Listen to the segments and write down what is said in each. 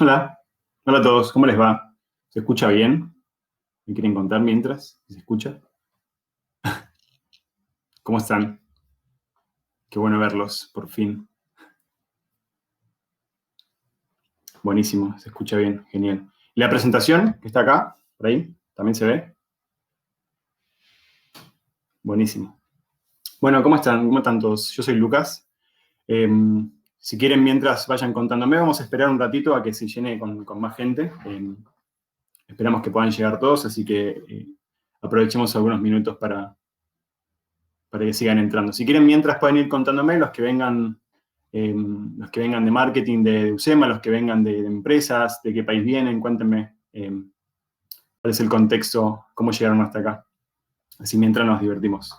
Hola, hola a todos, ¿cómo les va? ¿Se escucha bien? ¿Me quieren contar mientras? ¿Se escucha? ¿Cómo están? Qué bueno verlos, por fin. Buenísimo, se escucha bien, genial. ¿Y la presentación que está acá, por ahí, también se ve? Buenísimo. Bueno, ¿cómo están? ¿Cómo están todos? Yo soy Lucas. Eh, si quieren, mientras vayan contándome, vamos a esperar un ratito a que se llene con más gente. Esperamos que puedan llegar todos, así que aprovechemos algunos minutos para que sigan entrando. Si quieren, mientras pueden ir contándome los que vengan de marketing de UCEMA, los que vengan de empresas, de qué país vienen, cuéntenme cuál es el contexto, cómo llegaron hasta acá. Así mientras nos divertimos.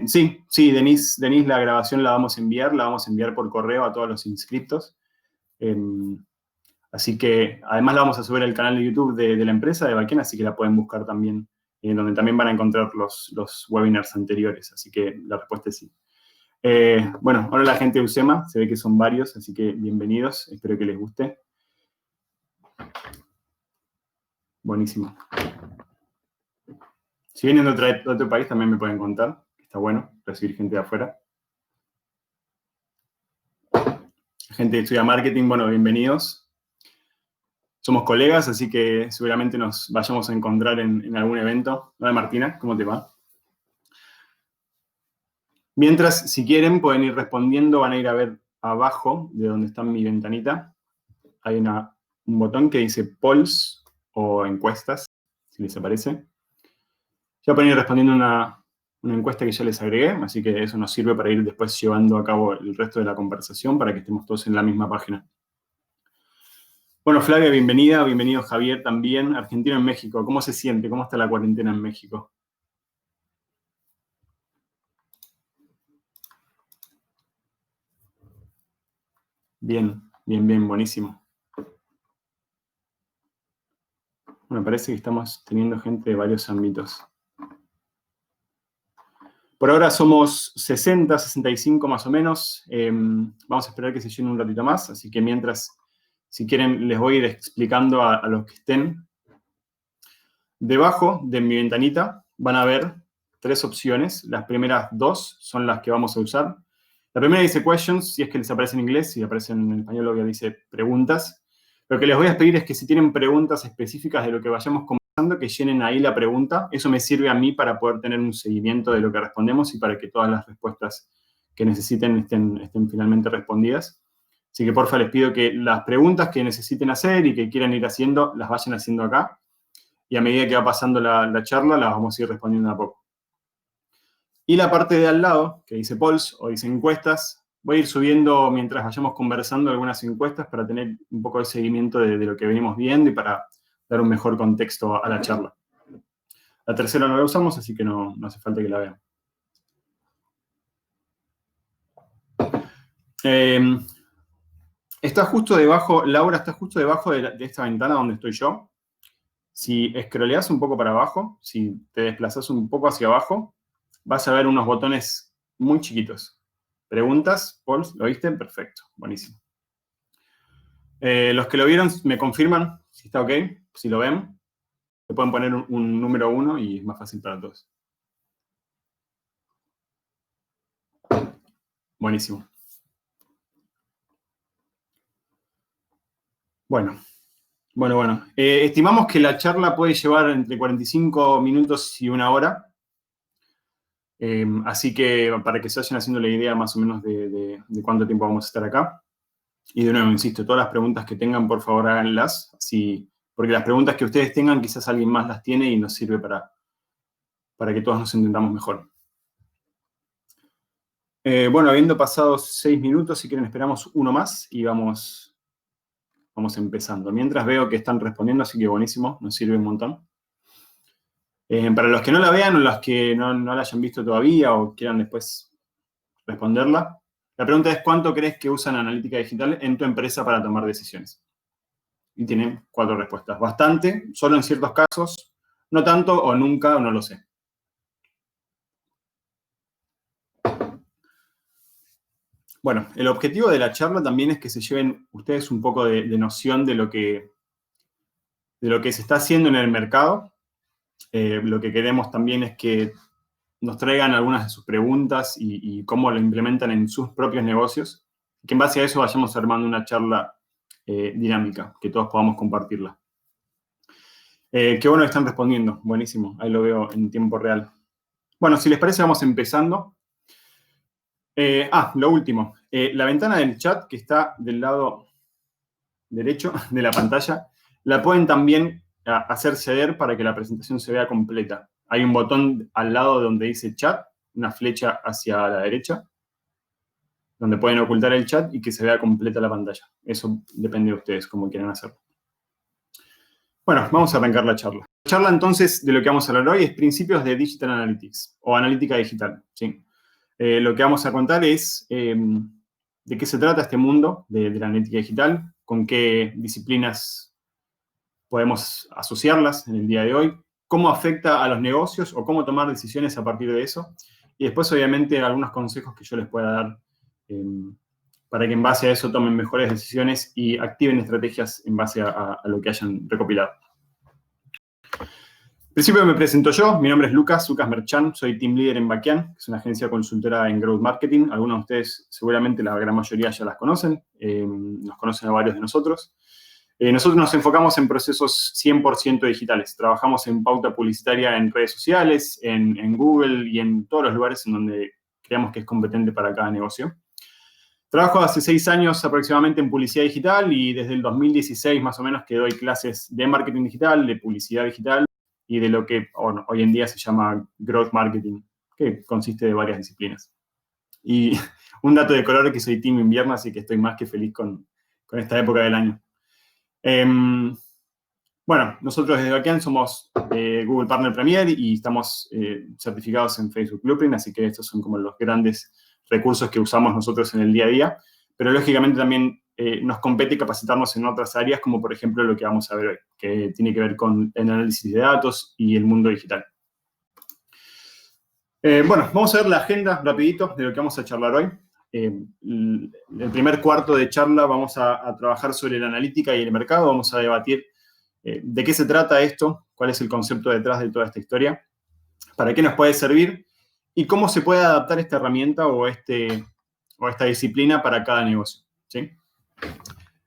Sí, Denise, la grabación la vamos a enviar por correo a todos los inscriptos. Eh, Así que además la vamos a subir al canal de YouTube de la empresa de Backend, así que la pueden buscar también, donde también van a encontrar los webinars anteriores. Así que la respuesta es sí. Bueno, ahora la gente de UCEMA, se ve que son varios, así que bienvenidos, espero que les guste. Buenísimo. Si vienen de otro país también me pueden contar, está bueno recibir gente de afuera. Gente que estudia marketing, bueno, bienvenidos. Somos colegas, así que seguramente nos vayamos a encontrar en algún evento. Hola Martina, ¿cómo te va? Mientras, si quieren, pueden ir respondiendo, van a ir a ver abajo de donde está mi ventanita. Hay un botón que dice polls o encuestas, si les aparece. Ya pueden ir respondiendo una encuesta que ya les agregué, así que eso nos sirve para ir después llevando a cabo el resto de la conversación para que estemos todos en la misma página. Bueno, Flavia, bienvenida. Bienvenido Javier también. Argentino en México. ¿Cómo se siente? ¿Cómo está la cuarentena en México? Bien, bien, buenísimo. Bueno, parece que estamos teniendo gente de varios ámbitos. Por ahora somos 60, 65 más o menos. Vamos a esperar que se llene un ratito más, así que mientras, si quieren, les voy a ir explicando a los que estén. Debajo de mi ventanita van a ver tres opciones. Las primeras dos son las que vamos a usar. La primera dice questions, si es que les aparece en inglés, si aparece en español, obvio dice preguntas. Lo que les voy a pedir es que si tienen preguntas específicas de lo que vayamos conversando, que llenen ahí la pregunta. Eso me sirve a mí para poder tener un seguimiento de lo que respondemos y para que todas las respuestas que necesiten estén finalmente respondidas. Así que porfa les pido que las preguntas que necesiten hacer y que quieran ir haciendo, las vayan haciendo acá. Y a medida que va pasando la charla, las vamos a ir respondiendo a poco. Y la parte de al lado, que dice polls o dice encuestas, voy a ir subiendo mientras vayamos conversando algunas encuestas para tener un poco de seguimiento de lo que venimos viendo y para dar un mejor contexto a la charla. La tercera no la usamos, así que no hace falta que la vean. Está justo debajo, Laura, está justo debajo de esta ventana donde estoy yo. Si scrolleas un poco para abajo, si te desplazas un poco hacia abajo, vas a ver unos botones muy chiquitos. Preguntas, polls, ¿lo viste? Perfecto, buenísimo. Los que lo vieron, me confirman si está ok, si lo ven. Le pueden poner un número 1 y es más fácil para todos. Buenísimo. Bueno. Estimamos que la charla puede llevar entre 45 minutos y una hora. Así que para que se vayan haciendo la idea más o menos de cuánto tiempo vamos a estar acá. Y de nuevo, insisto, todas las preguntas que tengan, por favor, háganlas. Porque las preguntas que ustedes tengan, quizás alguien más las tiene y nos sirve para que todos nos entendamos mejor. Bueno, habiendo pasado 6 minutos, si quieren esperamos uno más y vamos empezando. Mientras veo que están respondiendo, así que buenísimo, nos sirve un montón. Para los que no la vean o los que no la hayan visto todavía o quieran después responderla, la pregunta es ¿cuánto crees que usan analítica digital en tu empresa para tomar decisiones? Y tienen 4 respuestas. Bastante, solo en ciertos casos, no tanto o nunca o no lo sé. Bueno, el objetivo de la charla también es que se lleven ustedes un poco de noción de lo que se está haciendo en el mercado. Lo que queremos también es que nos traigan algunas de sus preguntas y cómo lo implementan en sus propios negocios. Que en base a eso vayamos armando una charla dinámica, que todos podamos compartirla. Qué bueno que están respondiendo. Buenísimo. Ahí lo veo en tiempo real. Bueno, si les parece, vamos empezando. Lo último. La ventana del chat que está del lado derecho de la pantalla, la pueden también hacer ceder para que la presentación se vea completa. Hay un botón al lado donde dice chat, una flecha hacia la derecha, donde pueden ocultar el chat y que se vea completa la pantalla. Eso depende de ustedes, cómo quieran hacerlo. Bueno, vamos a arrancar la charla. La charla, entonces, de lo que vamos a hablar hoy es principios de Digital Analytics, o analítica digital, ¿sí? Lo que vamos a contar es de qué se trata este mundo de la analítica digital, con qué disciplinas podemos asociarlas en el día de hoy, cómo afecta a los negocios o cómo tomar decisiones a partir de eso. Y después, obviamente, algunos consejos que yo les pueda dar para que en base a eso tomen mejores decisiones y activen estrategias en base a lo que hayan recopilado. En principio me presento yo, mi nombre es Lucas Merchán, soy Team Leader en Baquian, que es una agencia consultora en Growth Marketing. Algunos de ustedes, seguramente la gran mayoría ya las conocen, nos conocen a varios de nosotros. Nosotros nos enfocamos en procesos 100% digitales. Trabajamos en pauta publicitaria en redes sociales, en Google y en todos los lugares en donde creamos que es competente para cada negocio. Trabajo hace 6 años aproximadamente en publicidad digital y desde el 2016 más o menos que doy clases de marketing digital, de publicidad digital y de lo que hoy en día se llama Growth Marketing, que consiste de varias disciplinas. Y un dato de color es que soy Team Invierno, así que estoy más que feliz con esta época del año. Bueno, nosotros desde Baquian somos Google Partner Premier y estamos certificados en Facebook Blueprint, así que estos son como los grandes recursos que usamos nosotros en el día a día, pero lógicamente también nos compete capacitarnos en otras áreas, como por ejemplo lo que vamos a ver hoy, que tiene que ver con el análisis de datos y el mundo digital. Bueno, vamos a ver la agenda rapidito de lo que vamos a charlar hoy. El primer cuarto de charla vamos a trabajar sobre la analítica y el mercado, vamos a debatir de qué se trata esto, cuál es el concepto detrás de toda esta historia, para qué nos puede servir y cómo se puede adaptar esta herramienta o esta disciplina para cada negocio, ¿sí?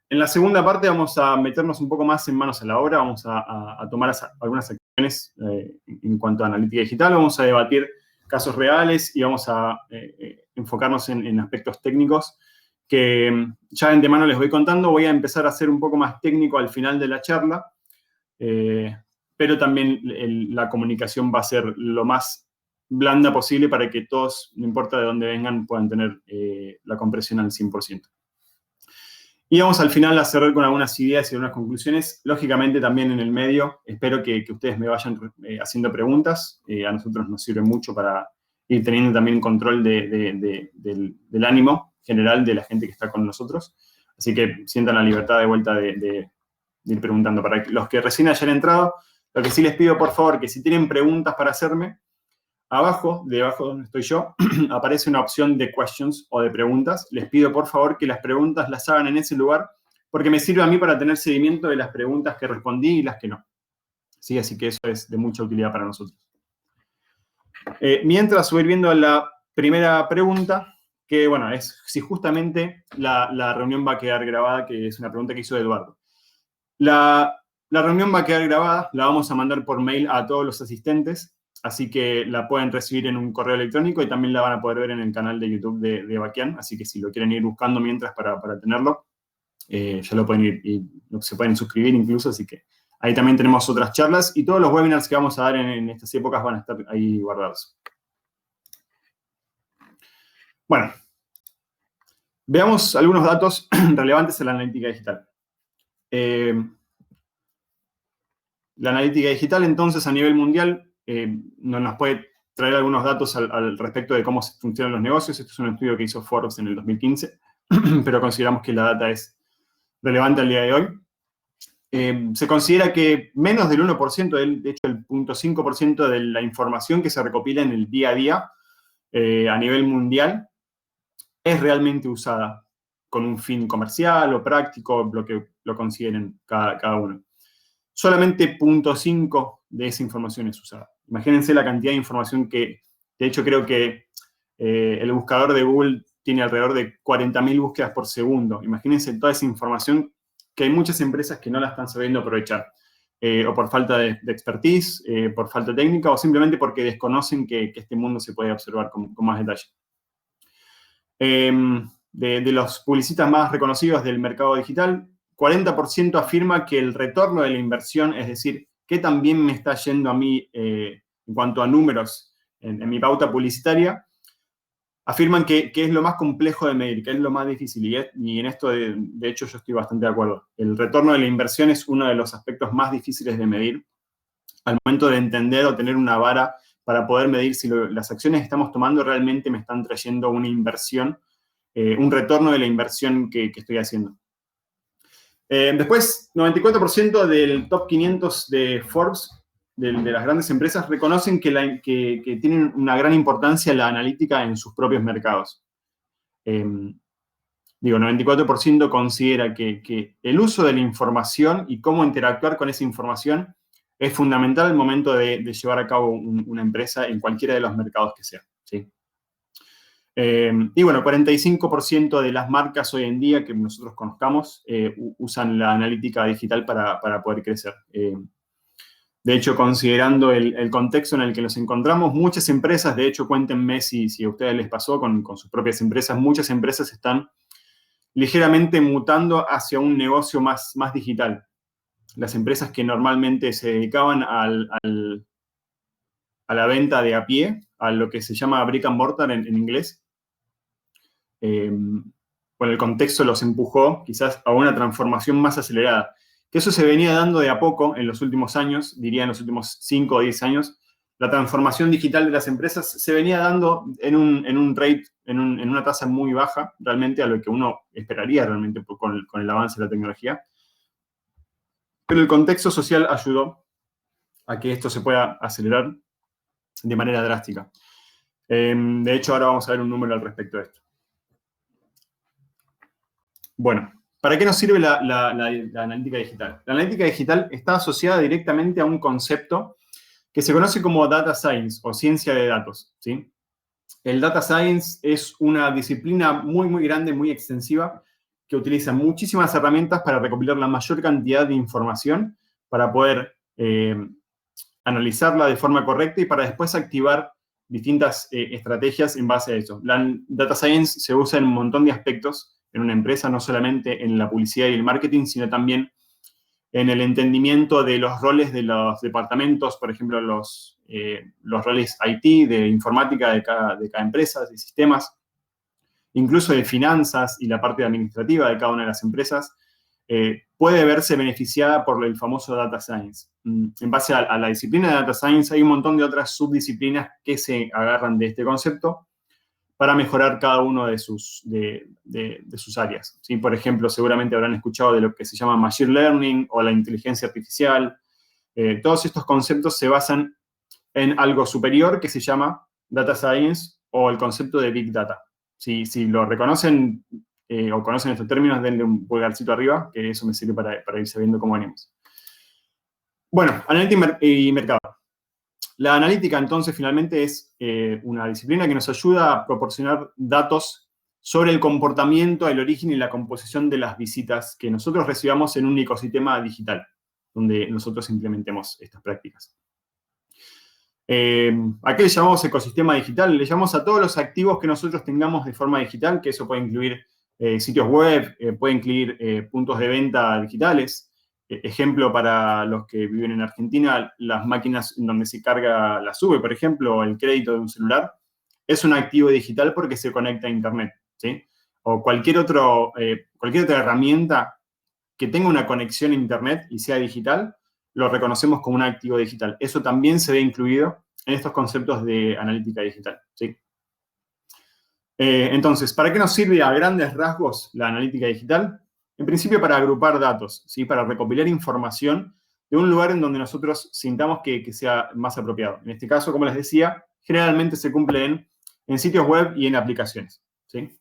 En la segunda parte vamos a meternos un poco más en manos a la obra, vamos a tomar algunas acciones en cuanto a analítica digital, vamos a debatir casos reales y vamos a enfocarnos en aspectos técnicos que ya de antemano les voy contando. Voy a empezar a ser un poco más técnico al final de la charla, pero también la comunicación va a ser lo más blanda posible para que todos, no importa de dónde vengan, puedan tener la comprensión al 100%. Y vamos al final a cerrar con algunas ideas y algunas conclusiones. Lógicamente también en el medio, espero que ustedes me vayan haciendo preguntas. A nosotros nos sirve mucho para ir teniendo también control del ánimo general de la gente que está con nosotros. Así que sientan la libertad de vuelta de ir preguntando. Para los que recién hayan entrado, lo que sí les pido, por favor, que si tienen preguntas para hacerme, debajo donde estoy yo, aparece una opción de questions o de preguntas. Les pido, por favor, que las preguntas las hagan en ese lugar, porque me sirve a mí para tener seguimiento de las preguntas que respondí y las que no. ¿Sí? Así que eso es de mucha utilidad para nosotros. Mientras voy viendo la primera pregunta, que bueno, es si justamente la reunión va a quedar grabada, que es una pregunta que hizo Eduardo. La reunión va a quedar grabada, la vamos a mandar por mail a todos los asistentes, así que la pueden recibir en un correo electrónico y también la van a poder ver en el canal de YouTube de Baquian, así que si lo quieren ir buscando mientras para tenerlo, ya lo pueden ir y se pueden suscribir incluso, así que ahí también tenemos otras charlas y todos los webinars que vamos a dar en estas épocas van a estar ahí guardados. Bueno, veamos algunos datos relevantes en la analítica digital. La analítica digital, entonces, a nivel mundial, nos puede traer algunos datos al respecto de cómo funcionan los negocios. Este es un estudio que hizo Forbes en el 2015, pero consideramos que la data es relevante al día de hoy. Se considera que menos del 1%, de hecho el 0.5% de la información que se recopila en el día a día a nivel mundial es realmente usada con un fin comercial o práctico, lo que lo consideren cada uno. Solamente 0.5 de esa información es usada. Imagínense la cantidad de información que, de hecho, creo que el buscador de Google tiene alrededor de 40.000 búsquedas por segundo. Imagínense toda esa información que hay muchas empresas que no la están sabiendo aprovechar. O por falta de expertise, por falta técnica, o simplemente porque desconocen que este mundo se puede observar con más detalle. De los publicistas más reconocidos del mercado digital, 40% afirma que el retorno de la inversión, es decir, qué tan bien me está yendo a mí en cuanto a números en mi pauta publicitaria, afirman que es lo más complejo de medir, que es lo más difícil. Y en esto, de hecho, yo estoy bastante de acuerdo. El retorno de la inversión es uno de los aspectos más difíciles de medir al momento de entender o tener una vara para poder medir si las acciones que estamos tomando realmente me están trayendo una inversión, un retorno de la inversión que estoy haciendo. Después, 94% del top 500 de Forbes, de las grandes empresas, reconocen que tienen una gran importancia la analítica en sus propios mercados. 94% considera que el uso de la información y cómo interactuar con esa información es fundamental al momento de llevar a cabo una empresa en cualquiera de los mercados que sea, ¿sí? Y bueno, 45% de las marcas hoy en día que nosotros conozcamos usan la analítica digital para poder crecer. De hecho, considerando el contexto en el que nos encontramos, muchas empresas, de hecho, cuéntenme si a ustedes les pasó con sus propias empresas, muchas empresas están ligeramente mutando hacia un negocio más digital. Las empresas que normalmente se dedicaban a la venta de a pie, a lo que se llama brick and mortar en inglés, con el contexto los empujó quizás a una transformación más acelerada. Que eso se venía dando de a poco en los últimos años, diría en los últimos 5 o 10 años. La transformación digital de las empresas se venía dando en un rate, en una tasa muy baja, realmente a lo que uno esperaría realmente con el avance de la tecnología. Pero el contexto social ayudó a que esto se pueda acelerar de manera drástica. De hecho, ahora vamos a ver un número al respecto de esto. Bueno, ¿para qué nos sirve la analítica digital? La analítica digital está asociada directamente a un concepto que se conoce como data science o ciencia de datos, ¿sí? El data science es una disciplina muy grande, muy extensiva, que utiliza muchísimas herramientas para recopilar la mayor cantidad de información para poder analizarla de forma correcta y para después activar distintas estrategias en base a eso. La data science se usa en un montón de aspectos en una empresa, no solamente en la publicidad y el marketing, sino también en el entendimiento de los roles de los departamentos, por ejemplo, los roles IT, de informática de cada empresa, de sistemas, incluso de finanzas y la parte administrativa de cada una de las empresas, puede verse beneficiada por el famoso data science. En base a la disciplina de data science hay un montón de otras subdisciplinas que se agarran de este concepto para mejorar cada uno de sus áreas, ¿sí? Por ejemplo, seguramente habrán escuchado de lo que se llama Machine Learning o la inteligencia artificial. Todos estos conceptos se basan en algo superior que se llama Data Science o el concepto de Big Data. Si lo reconocen o conocen estos términos, denle un pulgarcito arriba, que eso me sirve para ir sabiendo cómo venimos. Bueno, analítica y mercado. La analítica, entonces, finalmente es una disciplina que nos ayuda a proporcionar datos sobre el comportamiento, el origen y la composición de las visitas que nosotros recibamos en un ecosistema digital, donde nosotros implementemos estas prácticas. ¿A qué le llamamos ecosistema digital? Le llamamos a todos los activos que nosotros tengamos de forma digital, que eso puede incluir sitios web, puede incluir puntos de venta digitales. Ejemplo para los que viven en Argentina, las máquinas en donde se carga la SUBE, por ejemplo, o el crédito de un celular, es un activo digital porque se conecta a Internet, ¿sí? O cualquier otra herramienta que tenga una conexión a Internet y sea digital, lo reconocemos como un activo digital. Eso también se ve incluido en estos conceptos de analítica digital, ¿sí? Entonces, ¿para qué nos sirve a grandes rasgos la analítica digital? En principio, para agrupar datos, ¿sí? Para recopilar información de un lugar en donde nosotros sintamos que sea más apropiado. En este caso, como les decía, generalmente se cumple en sitios web y en aplicaciones, ¿sí?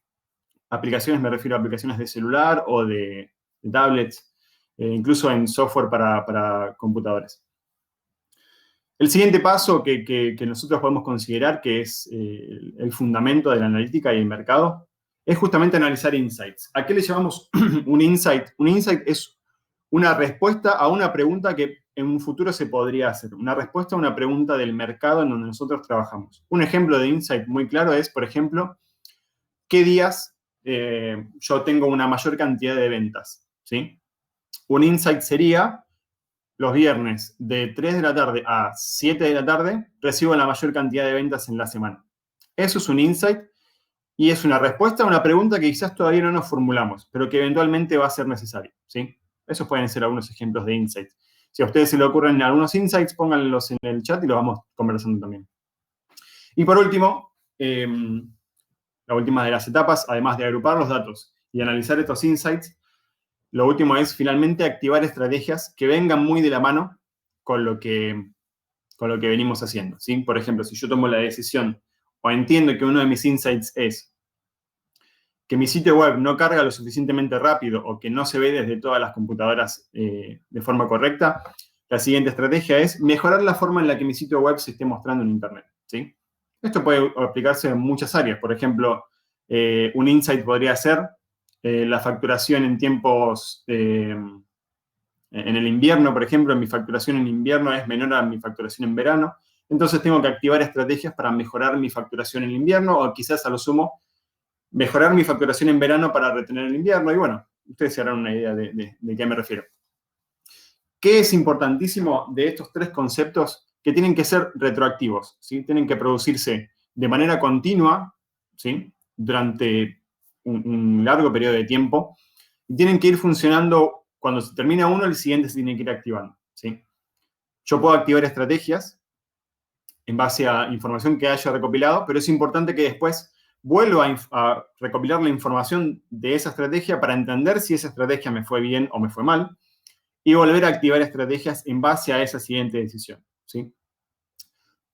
Aplicaciones, me refiero a aplicaciones de celular o de tablets, incluso en software para computadores. El siguiente paso que nosotros podemos considerar que es el fundamento de la analítica y el mercado es justamente analizar insights. ¿A qué le llamamos un insight? Un insight es una respuesta a una pregunta que en un futuro se podría hacer. Una respuesta a una pregunta del mercado en donde nosotros trabajamos. Un ejemplo de insight muy claro es, por ejemplo, ¿qué días yo tengo una mayor cantidad de ventas? ¿Sí? Un insight sería: los viernes de 3 de la tarde a 7 de la tarde recibo la mayor cantidad de ventas en la semana. Eso es un insight y es una respuesta a una pregunta que quizás todavía no nos formulamos, pero que eventualmente va a ser necesario, ¿sí? Esos pueden ser algunos ejemplos de insights. Si a ustedes se le ocurren algunos insights, pónganlos en el chat y los vamos conversando también. Y por último, la última de las etapas, además de agrupar los datos y analizar estos insights, lo último es finalmente activar estrategias que vengan muy de la mano con lo que venimos haciendo, ¿sí? Por ejemplo, si yo tomo la decisión o entiendo que uno de mis insights es que mi sitio web no carga lo suficientemente rápido o que no se ve desde todas las computadoras de forma correcta, la siguiente estrategia es mejorar la forma en la que mi sitio web se esté mostrando en Internet, ¿sí? Esto puede aplicarse en muchas áreas. Por ejemplo, un insight podría ser la facturación en tiempos, en el invierno, por ejemplo, mi facturación en invierno es menor a mi facturación en verano. Entonces tengo que activar estrategias para mejorar mi facturación en invierno o quizás a lo sumo mejorar mi facturación en verano para retener el invierno. Y bueno, ustedes se harán una idea de qué me refiero. ¿Qué es importantísimo de estos tres conceptos? Que tienen que ser retroactivos, ¿sí? Tienen que producirse de manera continua, ¿sí? Durante un largo periodo de tiempo. Y tienen que ir funcionando. Cuando se termina uno, el siguiente se tiene que ir activando, ¿sí? Yo puedo activar estrategias en base a información que haya recopilado, pero es importante que después vuelva a recopilar la información de esa estrategia para entender si esa estrategia me fue bien o me fue mal y volver a activar estrategias en base a esa siguiente decisión, ¿sí?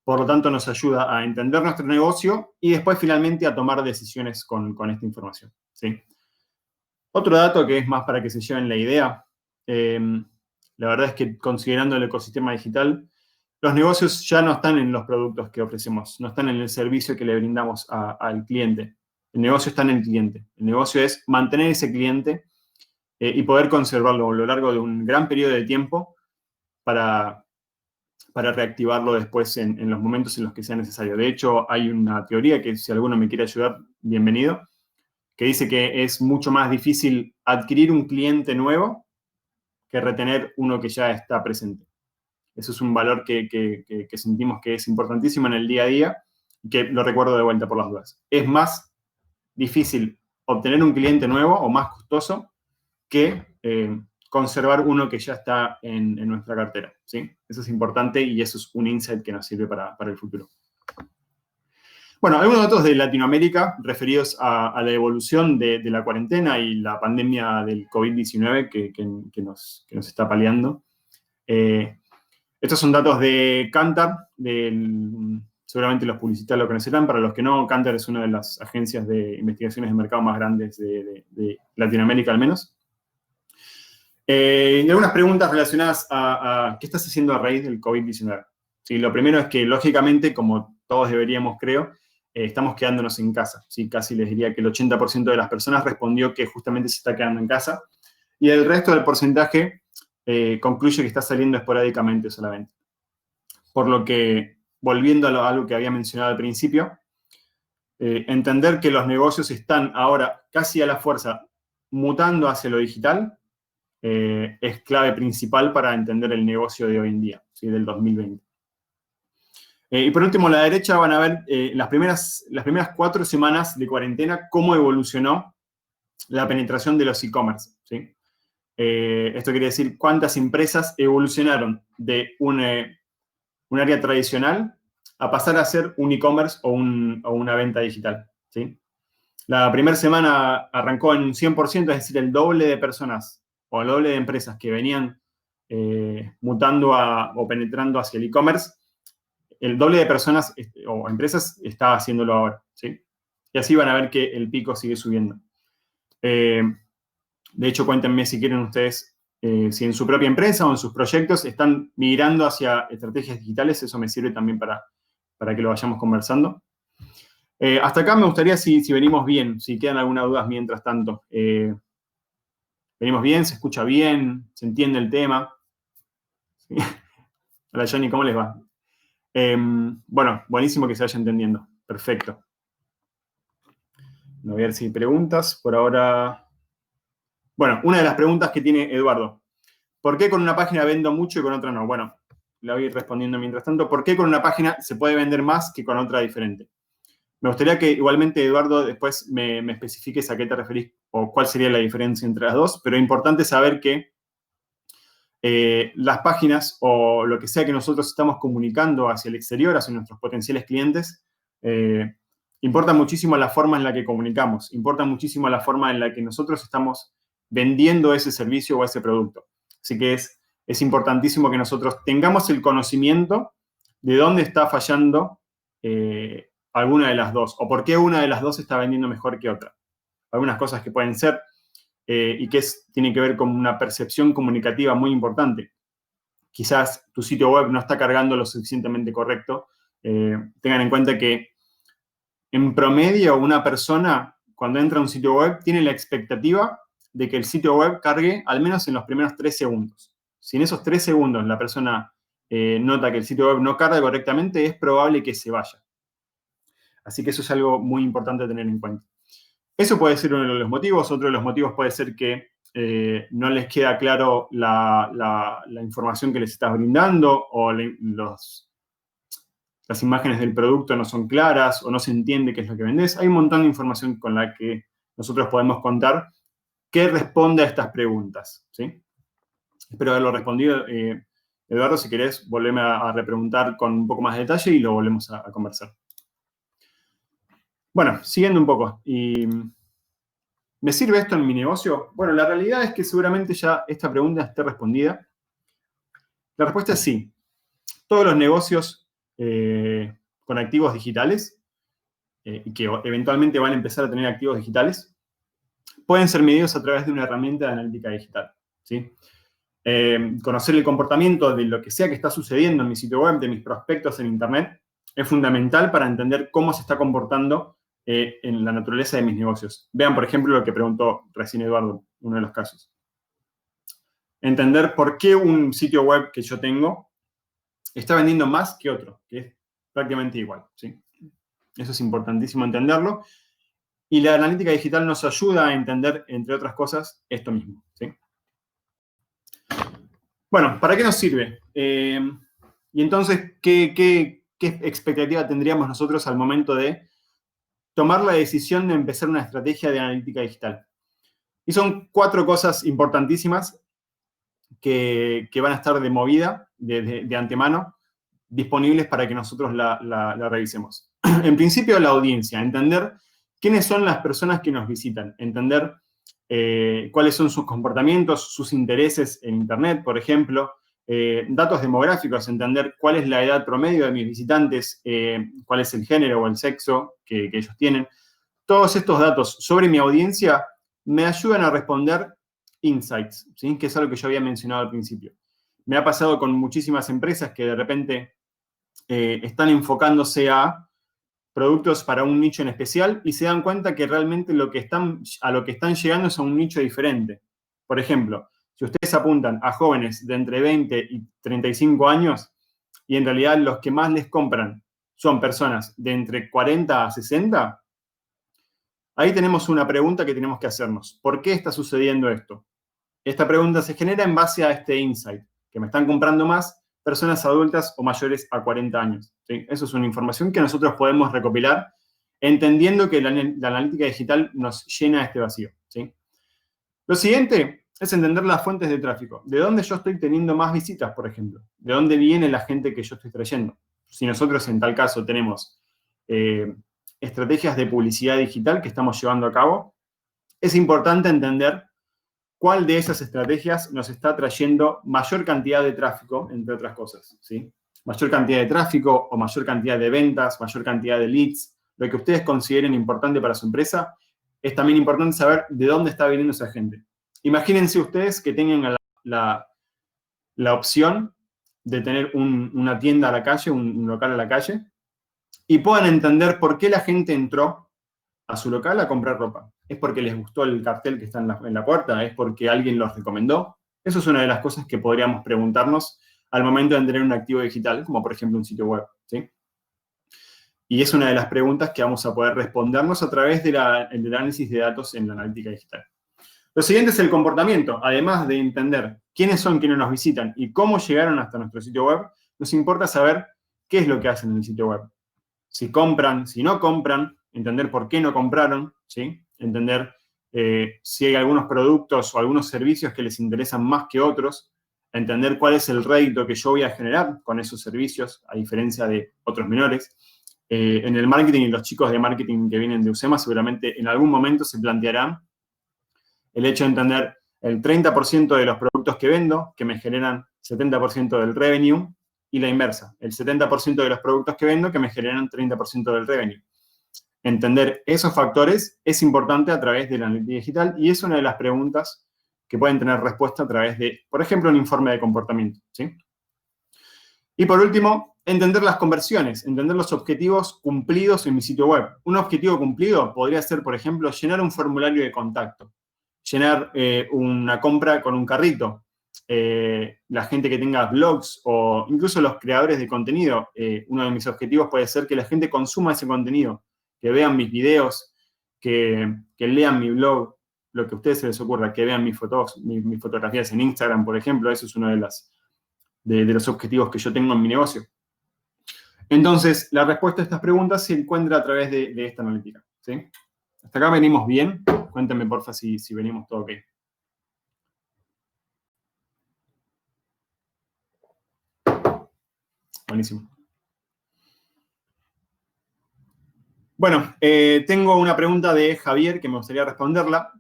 Por lo tanto, nos ayuda a entender nuestro negocio y después finalmente a tomar decisiones con esta información, ¿sí? Otro dato que es más para que se lleven la idea, la verdad es que considerando el ecosistema digital, los negocios ya no están en los productos que ofrecemos, no están en el servicio que le brindamos al cliente. El negocio está en el cliente. El negocio es mantener ese cliente y poder conservarlo a lo largo de un gran periodo de tiempo para reactivarlo después en los momentos en los que sea necesario. De hecho, hay una teoría que si alguno me quiere ayudar, bienvenido, que dice que es mucho más difícil adquirir un cliente nuevo que retener uno que ya está presente. Eso es un valor que sentimos que es importantísimo en el día a día y que lo recuerdo de vuelta por las dudas. Es más difícil obtener un cliente nuevo o más costoso que conservar uno que ya está en nuestra cartera, ¿sí? Eso es importante y eso es un insight que nos sirve para el futuro. Bueno, algunos datos de Latinoamérica referidos a la evolución de la cuarentena y la pandemia del COVID-19 que nos está paliando. Estos son datos de Kantar, seguramente los publicistas lo conocerán. Para los que no, Kantar es una de las agencias de investigaciones de mercado más grandes de Latinoamérica, al menos. Y algunas preguntas relacionadas a qué estás haciendo a raíz del COVID-19. ¿Sí? Lo primero es que, lógicamente, como todos deberíamos, creo, estamos quedándonos en casa. ¿Sí? Casi les diría que el 80% de las personas respondió que justamente se está quedando en casa. Y el resto del porcentaje concluye que está saliendo esporádicamente solamente. Por lo que, volviendo a algo que había mencionado al principio, entender que los negocios están ahora casi a la fuerza mutando hacia lo digital es clave principal para entender el negocio de hoy en día, ¿sí? Del 2020. Y por último, a la derecha van a ver las primeras 4 semanas de cuarentena cómo evolucionó la penetración de los e-commerce, ¿sí? Esto quiere decir cuántas empresas evolucionaron de un área tradicional a pasar a ser un e-commerce o una venta digital, ¿sí? La primera semana arrancó en un 100%, es decir, el doble de personas o el doble de empresas que venían mutando o penetrando hacia el e-commerce, el doble de personas o empresas está haciéndolo ahora, ¿sí? Y así van a ver que el pico sigue subiendo. De hecho, cuéntenme si quieren ustedes, si en su propia empresa o en sus proyectos están migrando hacia estrategias digitales. Eso me sirve también para que lo vayamos conversando. Hasta acá me gustaría si venimos bien, si quedan algunas dudas mientras tanto. ¿Venimos bien? ¿Se escucha bien? ¿Se entiende el tema? ¿Sí? Hola, Johnny, ¿cómo les va? Bueno, buenísimo que se vaya entendiendo. Perfecto. Voy a ver si hay preguntas. Por ahora... Bueno, una de las preguntas que tiene Eduardo. ¿Por qué con una página vendo mucho y con otra no? Bueno, la voy a ir respondiendo mientras tanto. ¿Por qué con una página se puede vender más que con otra diferente? Me gustaría que igualmente, Eduardo, después me especifiques a qué te referís o cuál sería la diferencia entre las dos, pero es importante saber que las páginas o lo que sea que nosotros estamos comunicando hacia el exterior, hacia nuestros potenciales clientes, importa muchísimo la forma en la que comunicamos, importa muchísimo la forma en la que nosotros estamos vendiendo ese servicio o ese producto. Así que es importantísimo que nosotros tengamos el conocimiento de dónde está fallando alguna de las dos, o por qué una de las dos está vendiendo mejor que otra. Algunas cosas que pueden ser y que tiene que ver con una percepción comunicativa muy importante. Quizás tu sitio web no está cargando lo suficientemente correcto. Tengan en cuenta que en promedio una persona cuando entra a un sitio web tiene la expectativa de que el sitio web cargue al menos en los primeros 3 segundos. Si en esos 3 segundos la persona nota que el sitio web no carga correctamente, es probable que se vaya. Así que eso es algo muy importante a tener en cuenta. Eso puede ser uno de los motivos. Otro de los motivos puede ser que no les queda claro la información que les estás brindando o las imágenes del producto no son claras o no se entiende qué es lo que vendés. Hay un montón de información con la que nosotros podemos contar que responde a estas preguntas, ¿sí? Espero haberlo respondido. Eduardo, si querés, volveme a repreguntar con un poco más de detalle y lo volvemos a conversar. Bueno, siguiendo un poco. ¿Me sirve esto en mi negocio? Bueno, la realidad es que seguramente ya esta pregunta esté respondida. La respuesta es sí. Todos los negocios con activos digitales y que eventualmente van a empezar a tener activos digitales pueden ser medidos a través de una herramienta de analítica digital, ¿sí? Conocer el comportamiento de lo que sea que está sucediendo en mi sitio web, de mis prospectos en Internet, es fundamental para entender cómo se está comportando en la naturaleza de mis negocios. Vean, por ejemplo, lo que preguntó recién Eduardo, uno de los casos. Entender por qué un sitio web que yo tengo está vendiendo más que otro, que es prácticamente igual, ¿sí? Eso es importantísimo entenderlo. Y la analítica digital nos ayuda a entender, entre otras cosas, esto mismo, ¿sí? Bueno, ¿para qué nos sirve? Y entonces, ¿qué expectativa tendríamos nosotros al momento de tomar la decisión de empezar una estrategia de analítica digital? Y son 4 cosas importantísimas que van a estar de movida, de antemano, disponibles para que nosotros la revisemos. En principio, la audiencia, entender quiénes son las personas que nos visitan, entender cuáles son sus comportamientos, sus intereses en Internet, por ejemplo, datos demográficos, entender cuál es la edad promedio de mis visitantes, cuál es el género o el sexo que ellos tienen. Todos estos datos sobre mi audiencia me ayudan a responder insights, ¿sí? Que es algo que yo había mencionado al principio. Me ha pasado con muchísimas empresas que de repente están enfocándose a productos para un nicho en especial y se dan cuenta que realmente a lo que están llegando es a un nicho diferente. Por ejemplo, si ustedes apuntan a jóvenes de entre 20 y 35 años y en realidad los que más les compran son personas de entre 40 a 60, ahí tenemos una pregunta que tenemos que hacernos. ¿Por qué está sucediendo esto? Esta pregunta se genera en base a este insight, que me están comprando más personas adultas o mayores a 40 años, ¿sí? Eso es una información que nosotros podemos recopilar entendiendo que la analítica digital nos llena este vacío, ¿sí? Lo siguiente es entender las fuentes de tráfico. ¿De dónde yo estoy teniendo más visitas, por ejemplo? ¿De dónde viene la gente que yo estoy trayendo? Si nosotros en tal caso tenemos estrategias de publicidad digital que estamos llevando a cabo, es importante entender cuál de esas estrategias nos está trayendo mayor cantidad de tráfico, entre otras cosas, ¿sí? Mayor cantidad de tráfico o mayor cantidad de ventas, mayor cantidad de leads, lo que ustedes consideren importante para su empresa, es también importante saber de dónde está viniendo esa gente. Imagínense ustedes que tengan la opción de tener una tienda a la calle, un local a la calle, y puedan entender por qué la gente entró a su local a comprar ropa. ¿Es porque les gustó el cartel que está en la puerta? ¿Es porque alguien los recomendó? Eso es una de las cosas que podríamos preguntarnos al momento de tener un activo digital, como por ejemplo un sitio web, ¿sí? Y es una de las preguntas que vamos a poder respondernos a través del análisis de datos en la analítica digital. Lo siguiente es el comportamiento. Además de entender quiénes son quienes nos visitan y cómo llegaron hasta nuestro sitio web, nos importa saber qué es lo que hacen en el sitio web. Si compran, si no compran, entender por qué no compraron, ¿sí? Entender si hay algunos productos o algunos servicios que les interesan más que otros, entender cuál es el rédito que yo voy a generar con esos servicios, a diferencia de otros menores. En el marketing, y los chicos de marketing que vienen de UCEMA seguramente en algún momento se plantearán el hecho de entender el 30% de los productos que vendo, que me generan 70% del revenue, y la inversa, el 70% de los productos que vendo, que me generan 30% del revenue. Entender esos factores es importante a través de la analítica digital y es una de las preguntas que pueden tener respuesta a través de, por ejemplo, un informe de comportamiento, ¿sí? Y por último, entender las conversiones, entender los objetivos cumplidos en mi sitio web. Un objetivo cumplido podría ser, por ejemplo, llenar un formulario de contacto, llenar una compra con un carrito, la gente que tenga blogs o incluso los creadores de contenido. Uno de mis objetivos puede ser que la gente consuma ese contenido, que vean mis videos, que lean mi blog, lo que a ustedes se les ocurra, que vean mis fotos, mis fotografías en Instagram, por ejemplo. Eso es uno de los objetivos que yo tengo en mi negocio. Entonces, la respuesta a estas preguntas se encuentra a través de esta analítica, ¿sí? ¿Hasta acá venimos bien? Cuéntenme, porfa, si venimos todo ok. Buenísimo. Bueno, tengo una pregunta de Javier que me gustaría responderla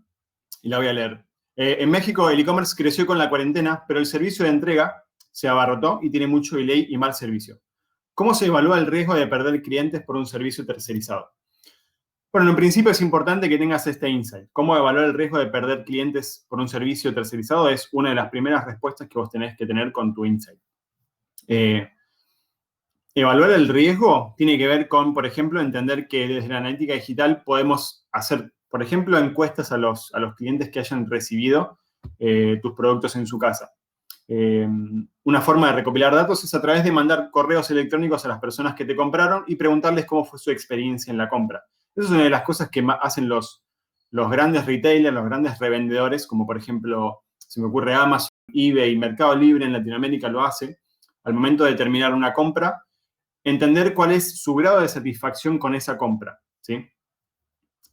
y la voy a leer. En México el e-commerce creció con la cuarentena, pero el servicio de entrega se abarrotó y tiene mucho delay y mal servicio. ¿Cómo se evalúa el riesgo de perder clientes por un servicio tercerizado? Bueno, en principio es importante que tengas este insight. ¿Cómo evaluar el riesgo de perder clientes por un servicio tercerizado? Es una de las primeras respuestas que vos tenés que tener con tu insight. Evaluar el riesgo tiene que ver con, por ejemplo, entender que desde la analítica digital podemos hacer, por ejemplo, encuestas a los clientes que hayan recibido tus productos en su casa. Una forma de recopilar datos es a través de mandar correos electrónicos a las personas que te compraron y preguntarles cómo fue su experiencia en la compra. Esa es una de las cosas que hacen los grandes retailers, los grandes revendedores, como por ejemplo, se me ocurre Amazon, eBay, Mercado Libre en Latinoamérica lo hace. Al momento de terminar una compra, entender cuál es su grado de satisfacción con esa compra, ¿sí?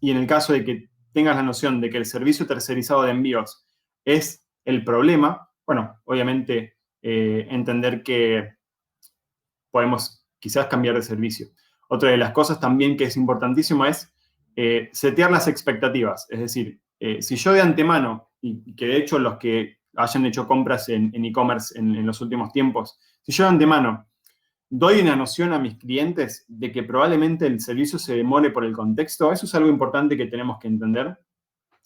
Y en el caso de que tengas la noción de que el servicio tercerizado de envíos es el problema, bueno, obviamente entender que podemos quizás cambiar de servicio. Otra de las cosas también que es importantísima es setear las expectativas. Es decir, si yo de antemano, y que de hecho los que hayan hecho compras en e-commerce en los últimos tiempos, si yo de antemano doy una noción a mis clientes de que probablemente el servicio se demore por el contexto, eso es algo importante que tenemos que entender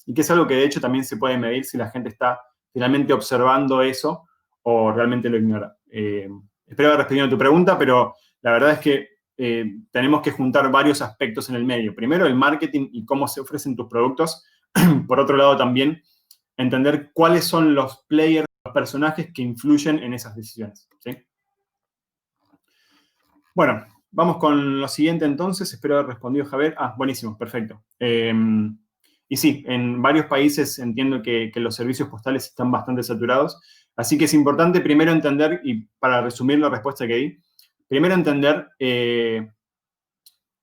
y que es algo que de hecho también se puede medir si la gente está finalmente observando eso o realmente lo ignora. Espero haber respondido a tu pregunta, pero la verdad es que tenemos que juntar varios aspectos en el medio. Primero, el marketing y cómo se ofrecen tus productos. Por otro lado, también entender cuáles son los players, los personajes que influyen en esas decisiones, ¿sí? Bueno, vamos con lo siguiente entonces. Espero haber respondido, Javier. Ah, buenísimo, perfecto. Y sí, en varios países entiendo que los servicios postales están bastante saturados. Así que es importante primero entender, y para resumir la respuesta que di, primero entender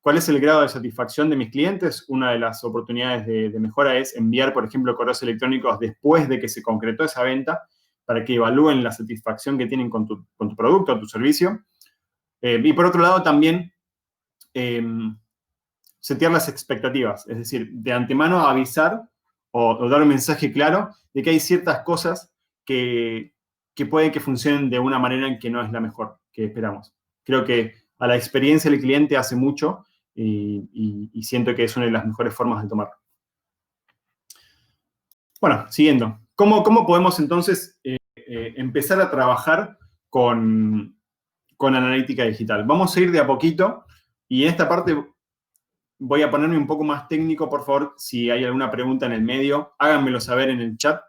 cuál es el grado de satisfacción de mis clientes. Una de las oportunidades de mejora es enviar, por ejemplo, correos electrónicos después de que se concretó esa venta para que evalúen la satisfacción que tienen con tu producto o tu servicio. Y por otro lado, también setear las expectativas, es decir, de antemano avisar o dar un mensaje claro de que hay ciertas cosas que pueden que funcionen de una manera en que no es la mejor que esperamos. Creo que a la experiencia del cliente hace mucho y siento que es una de las mejores formas de tomarlo. Bueno, siguiendo. ¿Cómo podemos entonces empezar a trabajar con analítica digital? Vamos a ir de a poquito y en esta parte voy a ponerme un poco más técnico, por favor. Si hay alguna pregunta en el medio, háganmelo saber en el chat.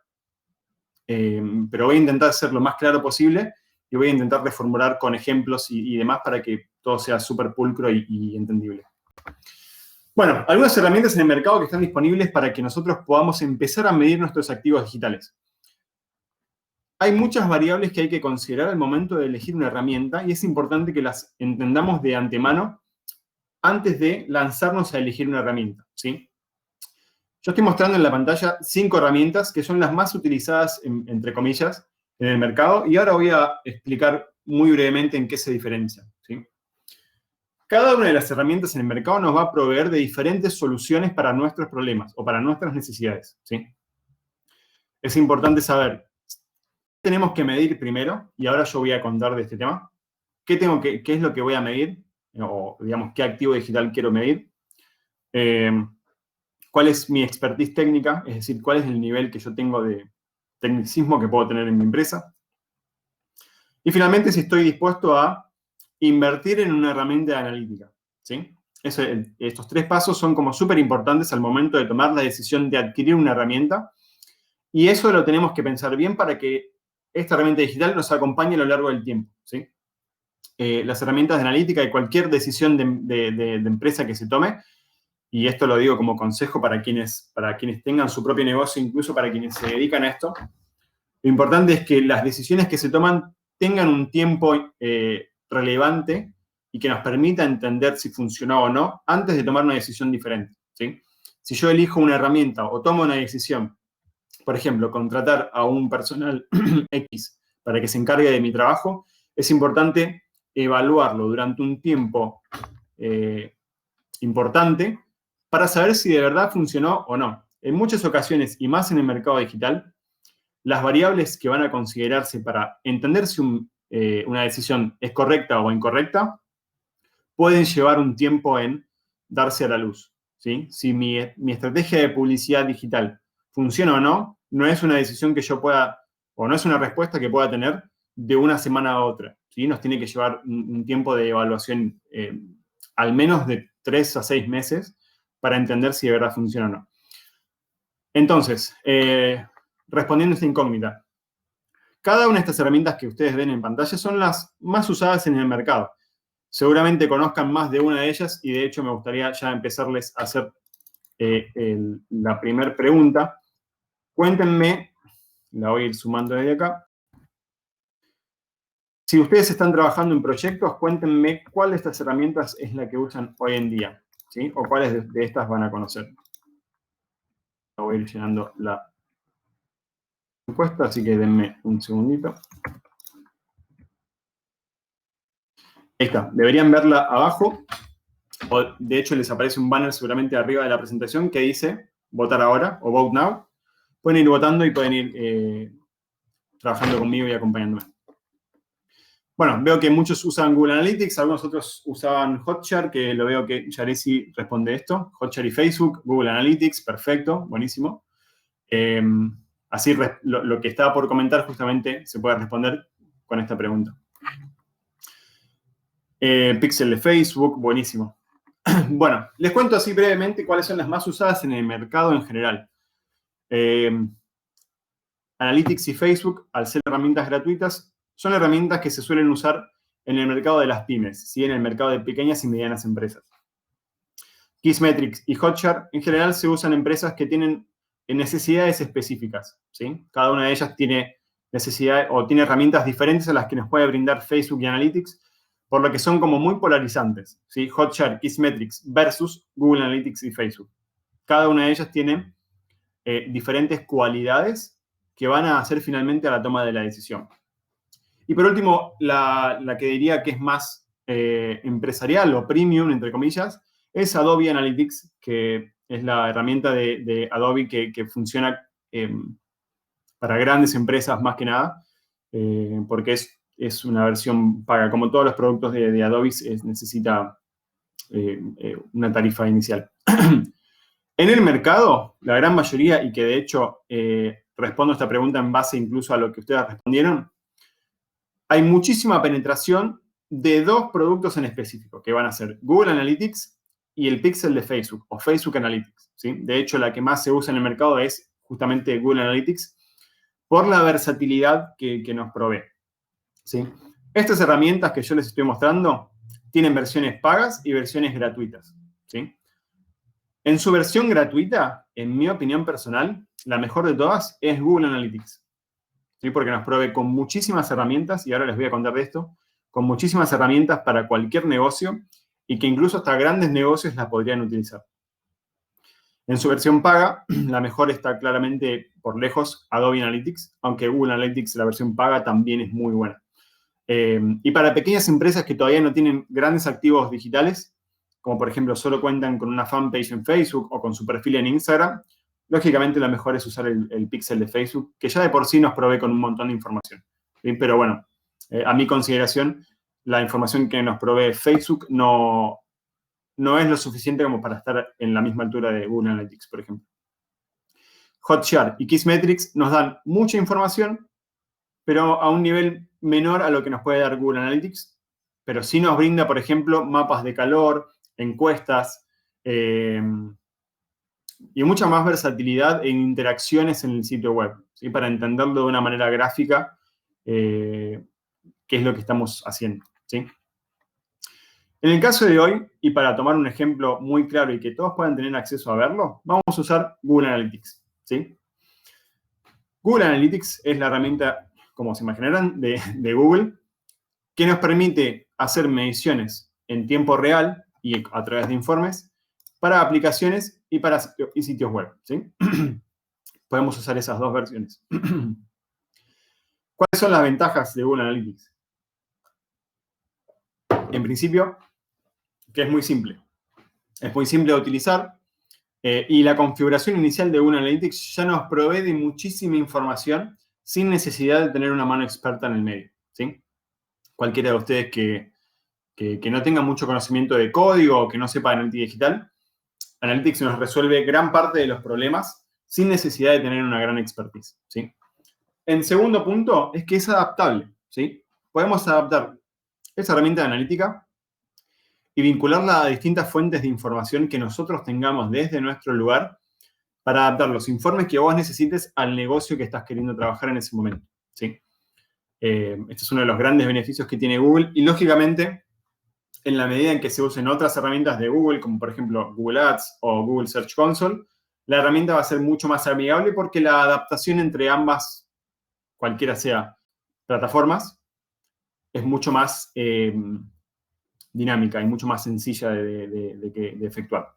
Pero voy a intentar ser lo más claro posible y voy a intentar reformular con ejemplos y demás para que todo sea súper pulcro y entendible. Bueno, algunas herramientas en el mercado que están disponibles para que nosotros podamos empezar a medir nuestros activos digitales. Hay muchas variables que hay que considerar al momento de elegir una herramienta y es importante que las entendamos de antemano antes de lanzarnos a elegir una herramienta, ¿sí? Yo estoy mostrando en la pantalla 5 herramientas que son las más utilizadas, entre comillas, en el mercado y ahora voy a explicar muy brevemente en qué se diferencian, ¿sí? Cada una de las herramientas en el mercado nos va a proveer de diferentes soluciones para nuestros problemas o para nuestras necesidades, ¿sí? Es importante saber qué tenemos que medir primero, y ahora yo voy a contar de este tema. ¿Qué es lo que voy a medir? O, digamos, qué activo digital quiero medir. ¿Cuál es mi expertise técnica? Es decir, cuál es el nivel que yo tengo de tecnicismo que puedo tener en mi empresa. Y finalmente, si estoy dispuesto a invertir en una herramienta de analítica, ¿sí? Estos 3 pasos son como súper importantes al momento de tomar la decisión de adquirir una herramienta. Y eso lo tenemos que pensar bien para que esta herramienta digital nos acompañe a lo largo del tiempo, ¿sí? Las herramientas de analítica y cualquier decisión de empresa que se tome, y esto lo digo como consejo para quienes tengan su propio negocio, incluso para quienes se dedican a esto, lo importante es que las decisiones que se toman tengan un tiempo relevante y que nos permita entender si funcionó o no antes de tomar una decisión diferente, ¿sí? Si yo elijo una herramienta o tomo una decisión, por ejemplo, contratar a un personal X para que se encargue de mi trabajo, es importante evaluarlo durante un tiempo importante para saber si de verdad funcionó o no. En muchas ocasiones, y más en el mercado digital, las variables que van a considerarse para entender si una decisión es correcta o incorrecta pueden llevar un tiempo en darse a la luz, ¿sí? Si mi estrategia de publicidad digital funciona o no, no es una decisión que yo pueda, o no es una respuesta que pueda tener de una semana a otra, ¿sí? Nos tiene que llevar un tiempo de evaluación al menos de 3 a 6 meses para entender si de verdad funciona o no. Entonces, respondiendo a esta incógnita, cada una de estas herramientas que ustedes ven en pantalla son las más usadas en el mercado. Seguramente conozcan más de una de ellas y de hecho me gustaría ya empezarles a hacer la primera pregunta. Cuéntenme, la voy a ir sumando desde acá. Si ustedes están trabajando en proyectos, cuéntenme cuál de estas herramientas es la que usan hoy en día, ¿sí? O cuáles de estas van a conocer. Voy a ir llenando la encuesta, así que denme un segundito. Ahí está, deberían verla abajo. O, de hecho, les aparece un banner seguramente arriba de la presentación que dice votar ahora o vote now. Pueden ir votando y pueden ir trabajando conmigo y acompañándome. Bueno, veo que muchos usan Google Analytics, algunos otros usaban Hotjar, que lo veo que Yaresi responde esto. Hotjar y Facebook, Google Analytics, perfecto, buenísimo. Así lo que estaba por comentar justamente se puede responder con esta pregunta. Pixel de Facebook, buenísimo. Bueno, les cuento así brevemente cuáles son las más usadas en el mercado en general. Analytics y Facebook, al ser herramientas gratuitas, son herramientas que se suelen usar en el mercado de las pymes, ¿sí? En el mercado de pequeñas y medianas empresas. Kissmetrics y Hotjar, en general, se usan en empresas que tienen necesidades específicas, ¿sí? Cada una de ellas tiene necesidades o tiene herramientas diferentes a las que nos puede brindar Facebook y Analytics, por lo que son como muy polarizantes, ¿sí? Hotjar, Kissmetrics versus Google Analytics y Facebook. Cada una de ellas tiene diferentes cualidades que van a hacer finalmente a la toma de la decisión. Y por último, la que diría que es más empresarial o premium, entre comillas, es Adobe Analytics, que es la herramienta de Adobe que funciona para grandes empresas más que nada, porque es una versión paga. Como todos los productos de Adobe, necesita una tarifa inicial. En el mercado, la gran mayoría, y que de hecho respondo esta pregunta en base incluso a lo que ustedes respondieron, hay muchísima penetración de dos productos en específico, que van a ser Google Analytics y el pixel de Facebook, o Facebook Analytics, ¿sí? De hecho, la que más se usa en el mercado es justamente Google Analytics, por la versatilidad que nos provee, ¿sí? Estas herramientas que yo les estoy mostrando tienen versiones pagas y versiones gratuitas, ¿sí? En su versión gratuita, en mi opinión personal, la mejor de todas es Google Analytics, ¿sí? Porque nos provee con muchísimas herramientas, y ahora les voy a contar de esto, con muchísimas herramientas para cualquier negocio y que incluso hasta grandes negocios las podrían utilizar. En su versión paga, la mejor está claramente por lejos Adobe Analytics, aunque Google Analytics, la versión paga, también es muy buena. Y para pequeñas empresas que todavía no tienen grandes activos digitales, como por ejemplo solo cuentan con una fanpage en Facebook o con su perfil en Instagram, lógicamente lo mejor es usar el pixel de Facebook, que ya de por sí nos provee con un montón de información, ¿sí? Pero bueno, a mi consideración, la información que nos provee Facebook no es lo suficiente como para estar en la misma altura de Google Analytics, por ejemplo. Hotjar y Kissmetrics nos dan mucha información, pero a un nivel menor a lo que nos puede dar Google Analytics, pero sí nos brinda, por ejemplo, mapas de calor, encuestas, y mucha más versatilidad en interacciones en el sitio web, ¿sí? Para entenderlo de una manera gráfica, qué es lo que estamos haciendo, ¿sí? En el caso de hoy, y para tomar un ejemplo muy claro y que todos puedan tener acceso a verlo, vamos a usar Google Analytics, ¿sí? Google Analytics es la herramienta, como se imaginarán, de Google, que nos permite hacer mediciones en tiempo real y a través de informes para aplicaciones y para sitios web, ¿sí? Podemos usar esas dos versiones. ¿Cuáles son las ventajas de Google Analytics? En principio, que es muy simple. Es muy simple de utilizar y la configuración inicial de Google Analytics ya nos provee de muchísima información sin necesidad de tener una mano experta en el medio, ¿sí? Cualquiera de ustedes que no tenga mucho conocimiento de código o que no sepa analítica digital, Analytics nos resuelve gran parte de los problemas sin necesidad de tener una gran expertise, ¿sí? En segundo punto, es que es adaptable, ¿sí? Podemos adaptar esa herramienta de analítica y vincularla a distintas fuentes de información que nosotros tengamos desde nuestro lugar para adaptar los informes que vos necesites al negocio que estás queriendo trabajar en ese momento, ¿sí? Este es uno de los grandes beneficios que tiene Google y, lógicamente, en la medida en que se usen otras herramientas de Google, como por ejemplo Google Ads o Google Search Console, la herramienta va a ser mucho más amigable porque la adaptación entre ambas, cualquiera sea plataformas, es mucho más dinámica y mucho más sencilla de efectuar.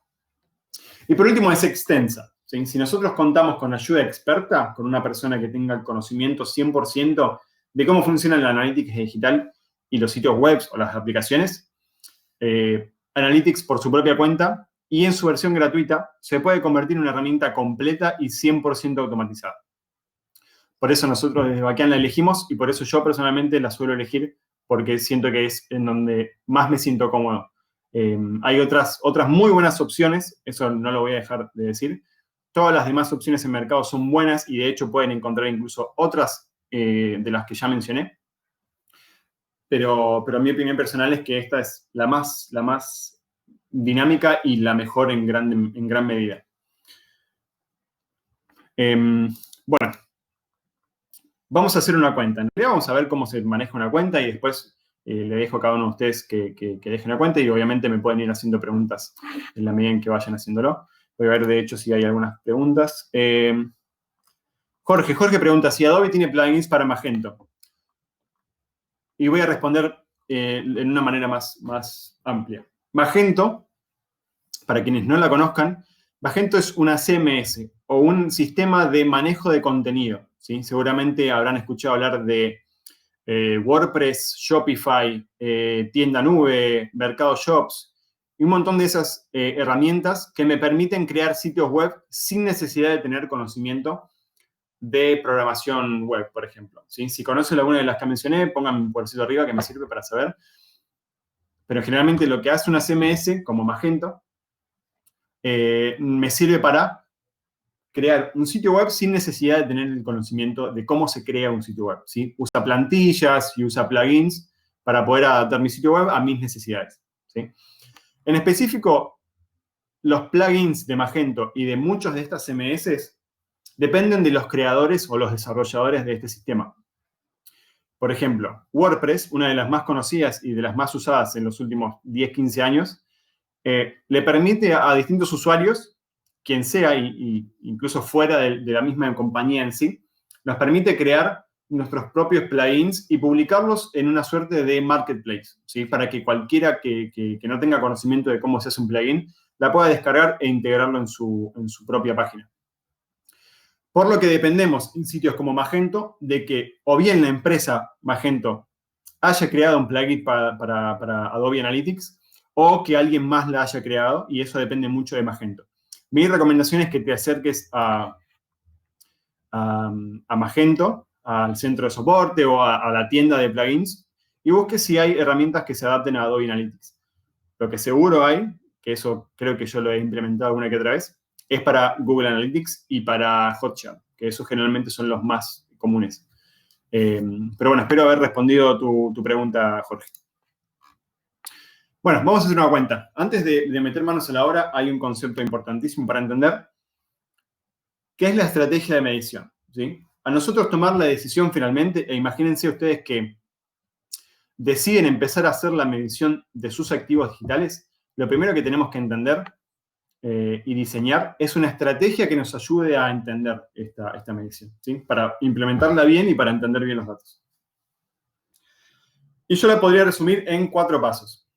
Y por último, es extensa, ¿sí? Si nosotros contamos con ayuda experta, con una persona que tenga el conocimiento 100% de cómo funciona la analítica digital y los sitios web o las aplicaciones, Analytics por su propia cuenta y en su versión gratuita se puede convertir en una herramienta completa y 100% automatizada. Por eso nosotros desde Backend la elegimos y por eso yo personalmente la suelo elegir porque siento que es en donde más me siento cómodo. Hay otras muy buenas opciones, eso no lo voy a dejar de decir. Todas las demás opciones en mercado son buenas y de hecho pueden encontrar incluso otras de las que ya mencioné. Pero mi opinión personal es que esta es la más dinámica y la mejor en gran medida. Bueno, vamos a hacer una cuenta. En realidad vamos a ver cómo se maneja una cuenta y después le dejo a cada uno de ustedes que dejen la cuenta y obviamente me pueden ir haciendo preguntas en la medida en que vayan haciéndolo. Voy a ver, de hecho, si hay algunas preguntas. Jorge pregunta si Adobe tiene plugins para Magento. Y voy a responder en una manera más amplia. Magento, para quienes no la conozcan, Magento es una CMS o un sistema de manejo de contenido, ¿sí? Seguramente habrán escuchado hablar de WordPress, Shopify, tienda nube, Mercado Shops y un montón de esas herramientas que me permiten crear sitios web sin necesidad de tener conocimiento de programación web, por ejemplo, ¿sí? Si conocen alguna de las que mencioné, pongan un pulsito arriba que me sirve para saber. Pero generalmente lo que hace una CMS, como Magento, me sirve para crear un sitio web sin necesidad de tener el conocimiento de cómo se crea un sitio web, ¿sí? Usa plantillas y usa plugins para poder adaptar mi sitio web a mis necesidades, ¿sí? En específico, los plugins de Magento y de muchos de estas CMS dependen de los creadores o los desarrolladores de este sistema. Por ejemplo, WordPress, una de las más conocidas y de las más usadas en los últimos 10, 15 años, le permite a distintos usuarios, quien sea, incluso fuera de la misma compañía en sí, nos permite crear nuestros propios plugins y publicarlos en una suerte de marketplace, ¿sí? Para que cualquiera que no tenga conocimiento de cómo se hace un plugin, la pueda descargar e integrarlo en su propia página. Por lo que dependemos en sitios como Magento de que o bien la empresa Magento haya creado un plugin para Adobe Analytics o que alguien más la haya creado, y eso depende mucho de Magento. Mi recomendación es que te acerques a Magento, al centro de soporte o a la tienda de plugins y busques si hay herramientas que se adapten a Adobe Analytics. Lo que seguro hay, que eso creo que yo lo he implementado alguna que otra vez, es para Google Analytics y para Hotjar, que esos generalmente son los más comunes. Pero bueno, espero haber respondido tu pregunta, Jorge. Bueno, vamos a hacer una cuenta. Antes de meter manos a la obra, hay un concepto importantísimo para entender, que es la estrategia de medición, ¿sí? A nosotros tomar la decisión finalmente, e imagínense ustedes que deciden empezar a hacer la medición de sus activos digitales, lo primero que tenemos que entender y diseñar es una estrategia que nos ayude a entender esta medición, ¿sí? Para implementarla bien y para entender bien los datos. Y yo la podría resumir en 4 pasos.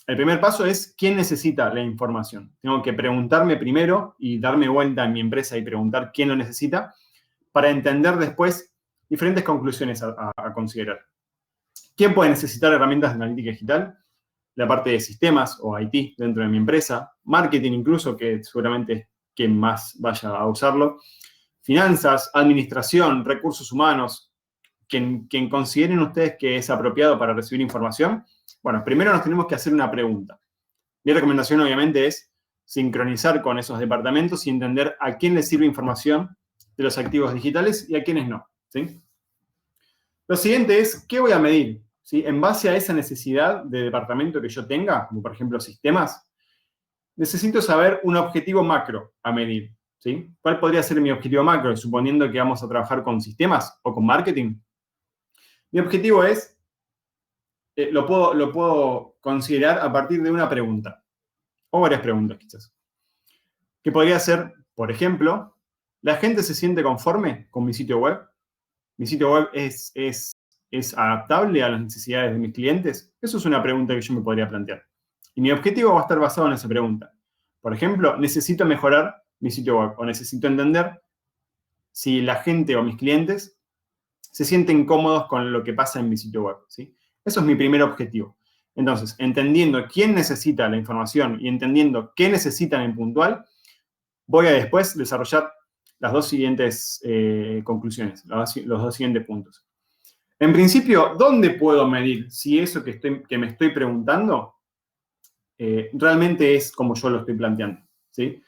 El primer paso es quién necesita la información. Tengo que preguntarme primero y darme vuelta en mi empresa y preguntar quién lo necesita para entender después diferentes conclusiones a considerar. ¿Quién puede necesitar herramientas de analítica digital? La parte de sistemas o IT dentro de mi empresa. Marketing incluso, que seguramente es quien más vaya a usarlo. Finanzas, administración, recursos humanos. Quien consideren ustedes que es apropiado para recibir información. Bueno, primero nos tenemos que hacer una pregunta. Mi recomendación, obviamente, es sincronizar con esos departamentos y entender a quién les sirve información de los activos digitales y a quiénes no, ¿sí? Lo siguiente es, ¿qué voy a medir? ¿Sí? En base a esa necesidad de departamento que yo tenga, como por ejemplo sistemas, necesito saber un objetivo macro a medir, ¿sí? ¿Cuál podría ser mi objetivo macro, suponiendo que vamos a trabajar con sistemas o con marketing? Mi objetivo es, lo puedo considerar a partir de una pregunta, o varias preguntas quizás. Que podría ser, por ejemplo, ¿la gente se siente conforme con mi sitio web? ¿Mi sitio web es adaptable a las necesidades de mis clientes? Eso es una pregunta que yo me podría plantear. Y mi objetivo va a estar basado en esa pregunta. Por ejemplo, necesito mejorar mi sitio web o necesito entender si la gente o mis clientes se sienten cómodos con lo que pasa en mi sitio web, ¿sí? Eso es mi primer objetivo. Entonces, entendiendo quién necesita la información y entendiendo qué necesitan en puntual, voy a después desarrollar las dos siguientes conclusiones, los dos siguientes puntos. En principio, ¿dónde puedo medir si eso que me estoy preguntando realmente es como yo lo estoy planteando, ¿sí?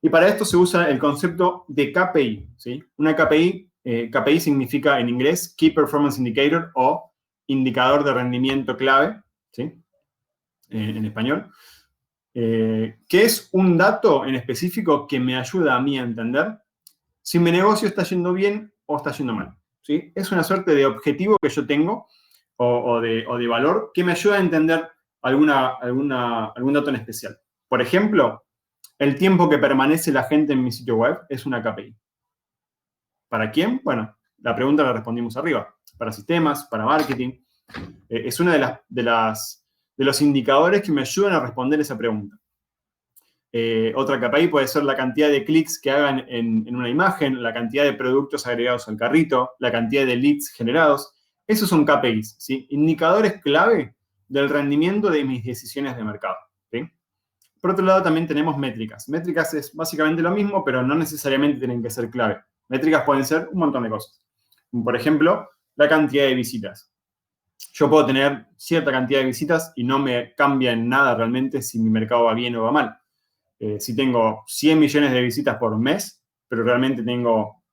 Y para esto se usa el concepto de KPI, ¿sí? Una KPI, KPI significa en inglés Key Performance Indicator o indicador de rendimiento clave, ¿sí? En español. Que es un dato en específico que me ayuda a mí a entender si mi negocio está yendo bien o está yendo mal, ¿sí? Es una suerte de objetivo que yo tengo o de valor que me ayuda a entender algún dato en especial. Por ejemplo, el tiempo que permanece la gente en mi sitio web es una KPI. ¿Para quién? Bueno, la pregunta la respondimos arriba. Para sistemas, para marketing. Es uno de los indicadores que me ayudan a responder esa pregunta. Otra KPI puede ser la cantidad de clics que hagan en una imagen, la cantidad de productos agregados al carrito, la cantidad de leads generados. Esos son KPIs, ¿sí? Indicadores clave del rendimiento de mis decisiones de mercado, ¿sí? Por otro lado, también tenemos métricas. Métricas es básicamente lo mismo, pero no necesariamente tienen que ser clave. Métricas pueden ser un montón de cosas. Por ejemplo, la cantidad de visitas. Yo puedo tener cierta cantidad de visitas y no me cambia en nada realmente si mi mercado va bien o va mal. si tengo 100 millones de visitas por mes, pero realmente tengo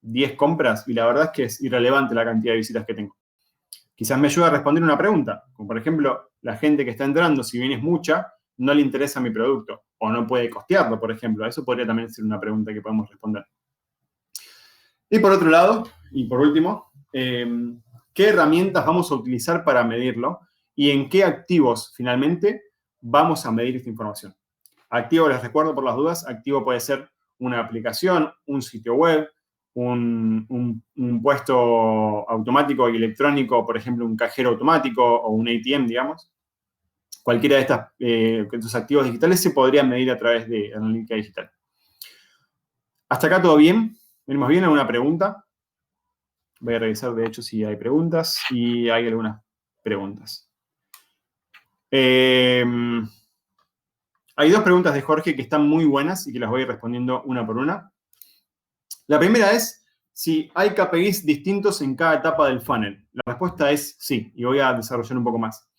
10 compras, y la verdad es que es irrelevante la cantidad de visitas que tengo. Quizás me ayude a responder una pregunta, como por ejemplo, la gente que está entrando, si bien es mucha, no le interesa mi producto, o no puede costearlo, por ejemplo. Eso podría también ser una pregunta que podemos responder. Y por otro lado, y por último, ¿qué herramientas vamos a utilizar para medirlo? Y en qué activos, finalmente, vamos a medir esta información. Activo, les recuerdo por las dudas, activo puede ser una aplicación, un sitio web, un puesto automático y electrónico, por ejemplo, un cajero automático o un ATM, digamos. Cualquiera de estos activos digitales se podrían medir a través de analítica digital. ¿Hasta acá todo bien? ¿Venimos bien? ¿Alguna pregunta? Voy a revisar, de hecho, si hay preguntas. Y hay algunas preguntas. Hay dos preguntas de Jorge que están muy buenas y que las voy a ir respondiendo una por una. La primera es si hay KPIs distintos en cada etapa del funnel. La respuesta es sí, y voy a desarrollar un poco más.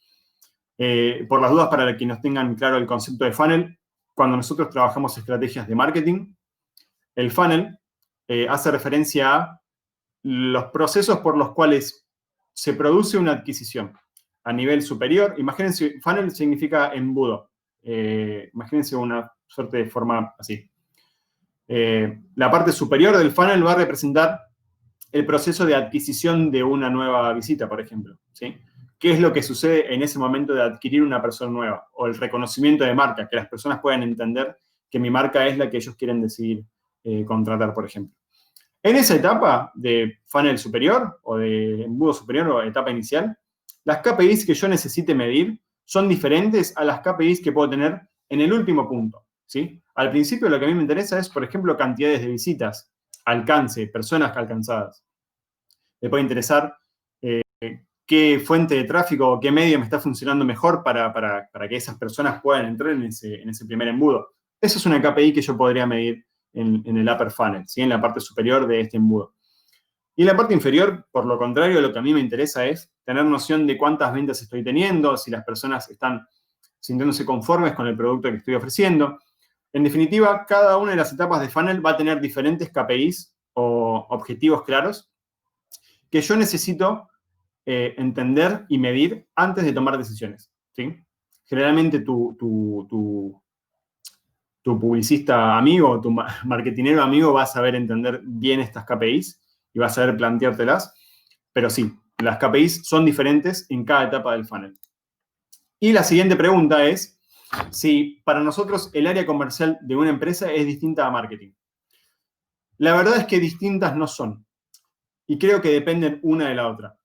Por las dudas, para quienes tengan claro el concepto de funnel, cuando nosotros trabajamos estrategias de marketing, el funnel hace referencia a los procesos por los cuales se produce una adquisición a nivel superior. Imagínense, funnel significa embudo. Imagínense una suerte de forma así. La parte superior del funnel va a representar el proceso de adquisición de una nueva visita, por ejemplo, ¿sí? ¿Qué es lo que sucede en ese momento de adquirir una persona nueva? O el reconocimiento de marca, que las personas puedan entender que mi marca es la que ellos quieren decidir contratar, por ejemplo. En esa etapa de funnel superior o de embudo superior o etapa inicial, las KPIs que yo necesite medir son diferentes a las KPIs que puedo tener en el último punto, ¿sí? Al principio lo que a mí me interesa es, por ejemplo, cantidades de visitas, alcance, personas alcanzadas. Me puede interesar qué fuente de tráfico o qué medio me está funcionando mejor para que esas personas puedan entrar en ese primer embudo. Eso es una KPI que yo podría medir en el upper funnel, ¿sí? En la parte superior de este embudo. Y en la parte inferior, por lo contrario, lo que a mí me interesa es tener noción de cuántas ventas estoy teniendo, si las personas están sintiéndose conformes con el producto que estoy ofreciendo. En definitiva, cada una de las etapas de funnel va a tener diferentes KPIs o objetivos claros que yo necesito entender y medir antes de tomar decisiones, ¿sí? Generalmente tu publicista amigo, tu marketinero amigo va a saber entender bien estas KPIs y va a saber planteártelas, pero sí, las KPIs son diferentes en cada etapa del funnel. Y la siguiente pregunta es si para nosotros el área comercial de una empresa es distinta a marketing. La verdad es que distintas no son, y creo que dependen una de la otra.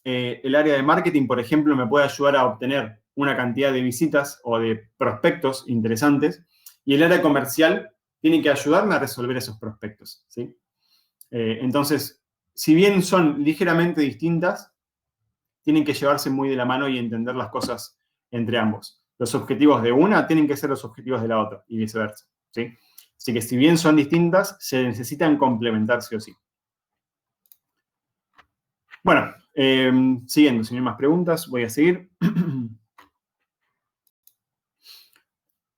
El área de marketing, por ejemplo, me puede ayudar a obtener una cantidad de visitas o de prospectos interesantes, y el área comercial tiene que ayudarme a resolver esos prospectos, ¿sí? Entonces, si bien son ligeramente distintas, tienen que llevarse muy de la mano y entender las cosas entre ambos. Los objetivos de una tienen que ser los objetivos de la otra y viceversa, ¿sí? Así que si bien son distintas, se necesitan complementar sí o sí. Bueno, siguiendo, si no hay más preguntas, voy a seguir.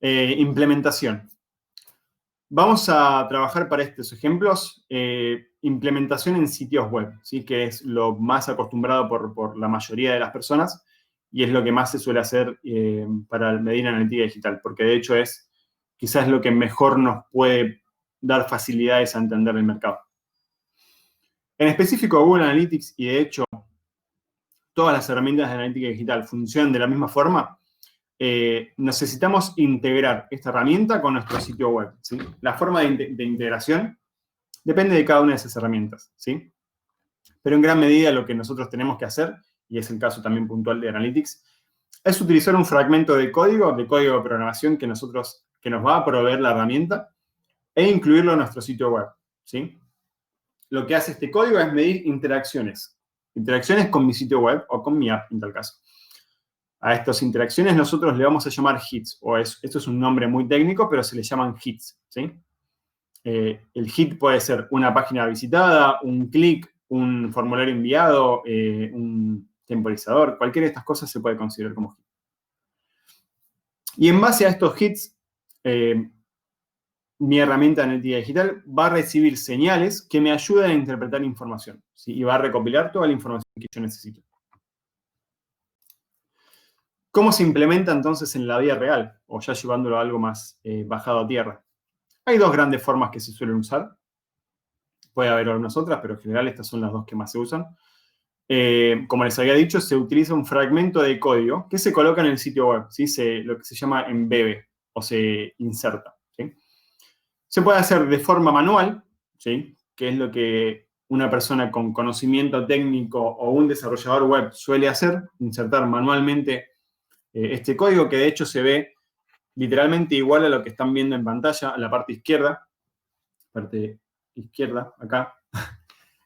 Implementación. Vamos a trabajar para estos ejemplos implementación en sitios web, ¿sí? Que es lo más acostumbrado por la mayoría de las personas y es lo que más se suele hacer para medir analítica digital, porque de hecho es quizás lo que mejor nos puede dar facilidades a entender el mercado. En específico, Google Analytics, y de hecho todas las herramientas de analítica digital funcionan de la misma forma, necesitamos integrar esta herramienta con nuestro sitio web, ¿sí? La forma de integración depende de cada una de esas herramientas, ¿sí? Pero en gran medida lo que nosotros tenemos que hacer, y es el caso también puntual de Analytics, es utilizar un fragmento de código de programación que nos va a proveer la herramienta e incluirlo en nuestro sitio web, ¿sí? Lo que hace este código es medir interacciones con mi sitio web o con mi app, en tal caso. A estas interacciones nosotros le vamos a llamar hits, esto es un nombre muy técnico, pero se le llaman hits, ¿sí? El hit puede ser una página visitada, un clic, un formulario enviado, un temporizador, cualquiera de estas cosas se puede considerar como hit. Y en base a estos hits, mi herramienta de analítica digital va a recibir señales que me ayudan a interpretar información, ¿sí? Y va a recopilar toda la información que yo necesito. ¿Cómo se implementa entonces en la vida real? O ya llevándolo a algo más bajado a tierra. Hay dos grandes formas que se suelen usar. Puede haber algunas otras, pero en general estas son las dos que más se usan. Como les había dicho, se utiliza un fragmento de código que se coloca en el sitio web, ¿sí? Lo que se llama embebe o se inserta, ¿sí? Se puede hacer de forma manual, ¿sí? Que es lo que una persona con conocimiento técnico o un desarrollador web suele hacer, insertar manualmente este código, que de hecho se ve literalmente igual a lo que están viendo en pantalla, a la parte izquierda, acá.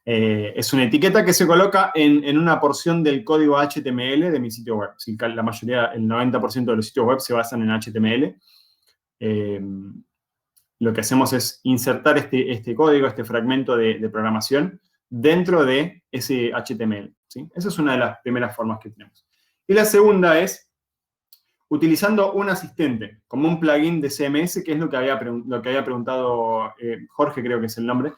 Es una etiqueta que se coloca en una porción del código HTML de mi sitio web. ¿Sí? La mayoría, el 90% de los sitios web se basan en HTML. Lo que hacemos es insertar este código, este fragmento de programación dentro de ese HTML, ¿sí? Esa es una de las primeras formas que tenemos. Y la segunda es utilizando un asistente, como un plugin de CMS, que es lo que había preguntado Jorge, creo que es el nombre,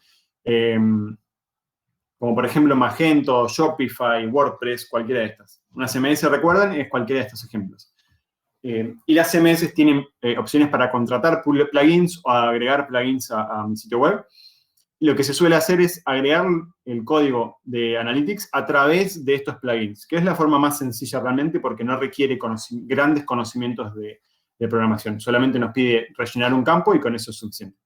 como por ejemplo Magento, Shopify, WordPress, cualquiera de estas. Una CMS, recuerden, es cualquiera de estos ejemplos. Y las CMS tienen opciones para contratar plugins o agregar plugins a mi sitio web. Y lo que se suele hacer es agregar el código de Analytics a través de estos plugins, que es la forma más sencilla realmente porque no requiere grandes conocimientos de programación. Solamente nos pide rellenar un campo y con eso es suficiente.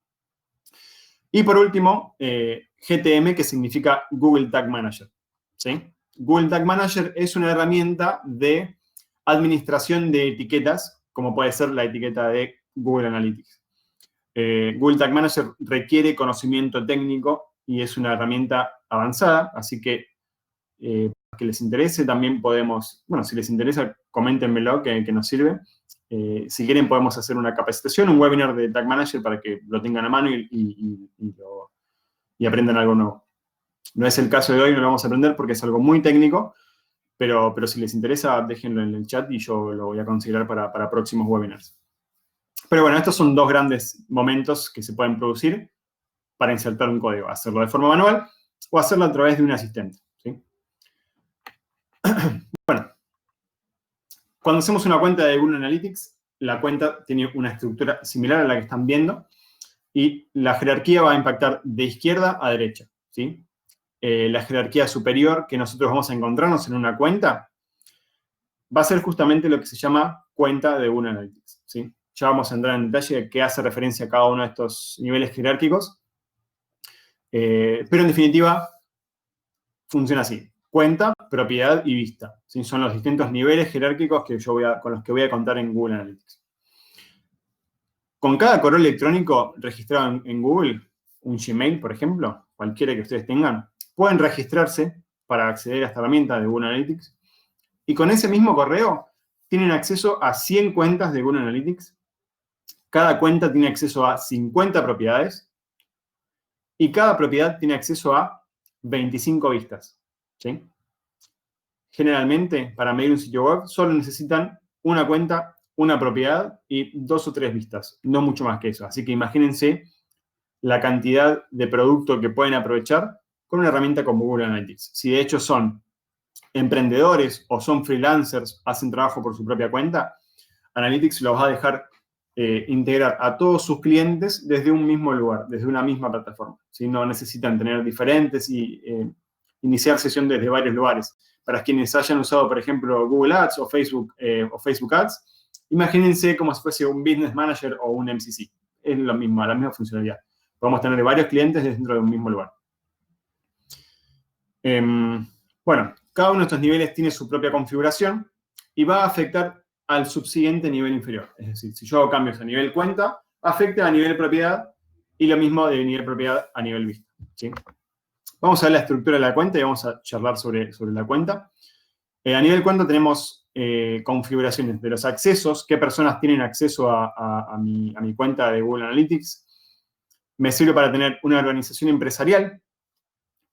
Y por último, GTM, que significa Google Tag Manager, ¿sí? Google Tag Manager es una herramienta de administración de etiquetas, como puede ser la etiqueta de Google Analytics. Google Tag Manager requiere conocimiento técnico y es una herramienta avanzada, así que que les interese también podemos, bueno, si les interesa, coméntenmelo que nos sirve. Si quieren podemos hacer una capacitación, un webinar de Tag Manager para que lo tengan a mano y aprendan algo nuevo. No es el caso de hoy, no lo vamos a aprender porque es algo muy técnico, pero si les interesa, déjenlo en el chat y yo lo voy a considerar para próximos webinars. Pero bueno, estos son dos grandes momentos que se pueden producir para insertar un código. Hacerlo de forma manual o hacerlo a través de un asistente, ¿sí? Bueno, cuando hacemos una cuenta de Google Analytics, la cuenta tiene una estructura similar a la que están viendo y la jerarquía va a impactar de izquierda a derecha, ¿sí? La jerarquía superior que nosotros vamos a encontrarnos en una cuenta va a ser justamente lo que se llama cuenta de Google Analytics, ¿sí? Ya vamos a entrar en detalle de qué hace referencia a cada uno de estos niveles jerárquicos. Pero en definitiva, funciona así. Cuenta, propiedad y vista, ¿sí? Son los distintos niveles jerárquicos que con los que voy a contar en Google Analytics. Con cada correo electrónico registrado en Google, un Gmail, por ejemplo, cualquiera que ustedes tengan, pueden registrarse para acceder a esta herramienta de Google Analytics. Y con ese mismo correo tienen acceso a 100 cuentas de Google Analytics. Cada cuenta tiene acceso a 50 propiedades. Y cada propiedad tiene acceso a 25 vistas, ¿sí? Generalmente, para medir un sitio web, solo necesitan una cuenta, una propiedad y 2 o 3 vistas, no mucho más que eso. Así que imagínense la cantidad de producto que pueden aprovechar con una herramienta como Google Analytics. Si de hecho son emprendedores o son freelancers, hacen trabajo por su propia cuenta, Analytics los va a dejar integrar a todos sus clientes desde un mismo lugar, desde una misma plataforma. ¿Sí? No necesitan tener diferentes y iniciar sesión desde varios lugares. Para quienes hayan usado, por ejemplo, Google Ads o Facebook Ads, imagínense como si fuese un Business Manager o un MCC. Es lo mismo, la misma funcionalidad. Podemos tener varios clientes dentro de un mismo lugar. Bueno, cada uno de estos niveles tiene su propia configuración y va a afectar al subsiguiente nivel inferior. Es decir, si yo hago cambios a nivel cuenta, afecta a nivel propiedad y lo mismo de nivel propiedad a nivel vista, ¿sí? Vamos a ver la estructura de la cuenta y vamos a charlar sobre la cuenta. A nivel cuenta tenemos configuraciones de los accesos, qué personas tienen acceso a mi cuenta de Google Analytics. Me sirve para tener una organización empresarial,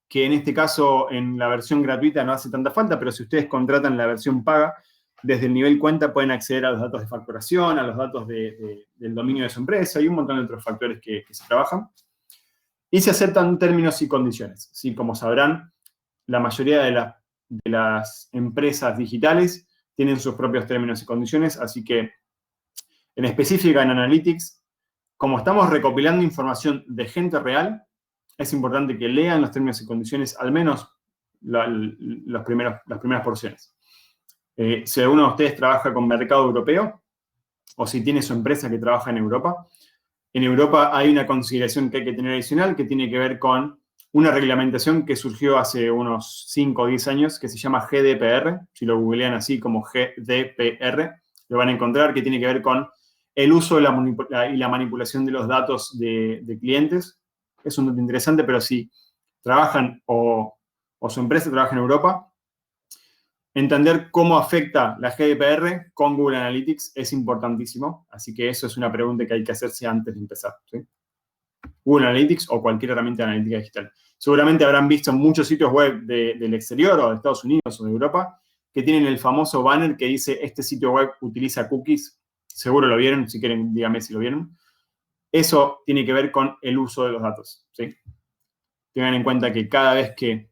que en este caso en la versión gratuita no hace tanta falta, pero si ustedes contratan la versión paga, desde el nivel cuenta pueden acceder a los datos de facturación, a los datos del dominio de su empresa y un montón de otros factores que se trabajan. Y se aceptan términos y condiciones. ¿Sí? Como sabrán, la mayoría de las empresas digitales tienen sus propios términos y condiciones, así que en específica en Analytics, como estamos recopilando información de gente real, es importante que lean los términos y condiciones, al menos las primeras porciones. Si alguno de ustedes trabaja con mercado europeo, o si tiene su empresa que trabaja en Europa hay una consideración que hay que tener adicional que tiene que ver con una reglamentación que surgió hace unos 5 o 10 años que se llama GDPR. Si lo googlean así como GDPR, lo van a encontrar, que tiene que ver con el uso y la manipulación de los datos de clientes. Es un dato interesante, pero si trabajan o su empresa trabaja en Europa, entender cómo afecta la GDPR con Google Analytics es importantísimo, así que eso es una pregunta que hay que hacerse antes de empezar, ¿sí? Google Analytics o cualquier herramienta de analítica digital. Seguramente habrán visto muchos sitios web del exterior o de Estados Unidos o de Europa que tienen el famoso banner que dice este sitio web utiliza cookies. Seguro lo vieron, si quieren díganme si lo vieron. Eso tiene que ver con el uso de los datos, ¿sí? Tengan en cuenta que cada vez que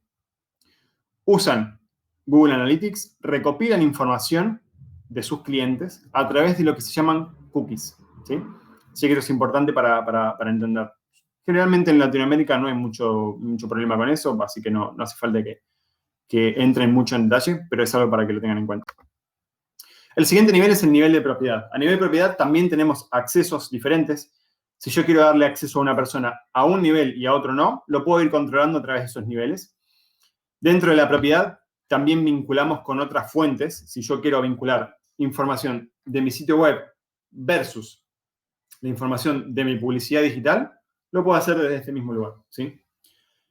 usan Google Analytics, recopilan información de sus clientes a través de lo que se llaman cookies, ¿sí? Así que eso es importante para entender. Generalmente en Latinoamérica no hay mucho problema con eso, así que no hace falta que entren mucho en detalle, pero es algo para que lo tengan en cuenta. El siguiente nivel es el nivel de propiedad. A nivel de propiedad también tenemos accesos diferentes. Si yo quiero darle acceso a una persona a un nivel y a otro no, lo puedo ir controlando a través de esos niveles. Dentro de la propiedad también vinculamos con otras fuentes. Si yo quiero vincular información de mi sitio web versus la información de mi publicidad digital, lo puedo hacer desde este mismo lugar, ¿sí?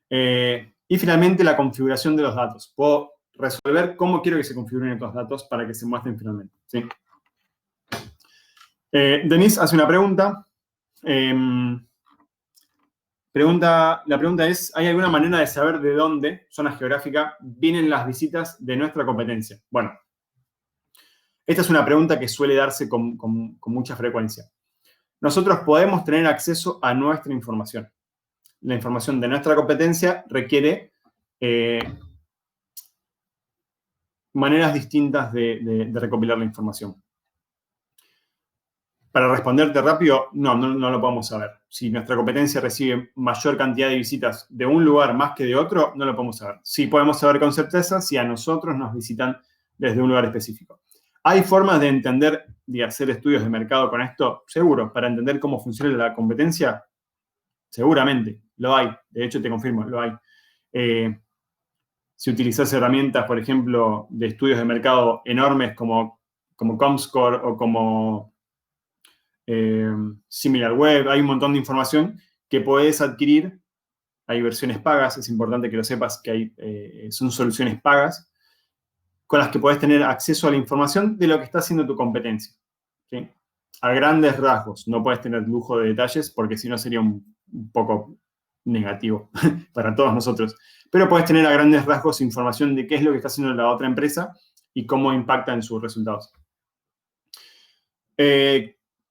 Y finalmente la configuración de los datos. Puedo resolver cómo quiero que se configuren estos datos para que se muestren finalmente, ¿sí? Denise hace una pregunta. La pregunta es, ¿hay alguna manera de saber de dónde, zona geográfica, vienen las visitas de nuestra competencia? Bueno, esta es una pregunta que suele darse con mucha frecuencia. Nosotros podemos tener acceso a nuestra información. La información de nuestra competencia requiere maneras distintas de recopilar la información. Para responderte rápido, no lo podemos saber. Si nuestra competencia recibe mayor cantidad de visitas de un lugar más que de otro, no lo podemos saber. Sí podemos saber con certeza si a nosotros nos visitan desde un lugar específico. ¿Hay formas de entender, de hacer estudios de mercado con esto? Seguro. Para entender cómo funciona la competencia, seguramente. Lo hay. De hecho, te confirmo, lo hay. Si utilizas herramientas, por ejemplo, de estudios de mercado enormes como Comscore o como SimilarWeb, hay un montón de información que puedes adquirir. Hay versiones pagas, es importante que lo sepas que son soluciones pagas con las que puedes tener acceso a la información de lo que está haciendo tu competencia, ¿sí? A grandes rasgos, no puedes tener lujo de detalles porque si no sería un poco negativo para todos nosotros. Pero puedes tener a grandes rasgos información de qué es lo que está haciendo la otra empresa y cómo impacta en sus resultados.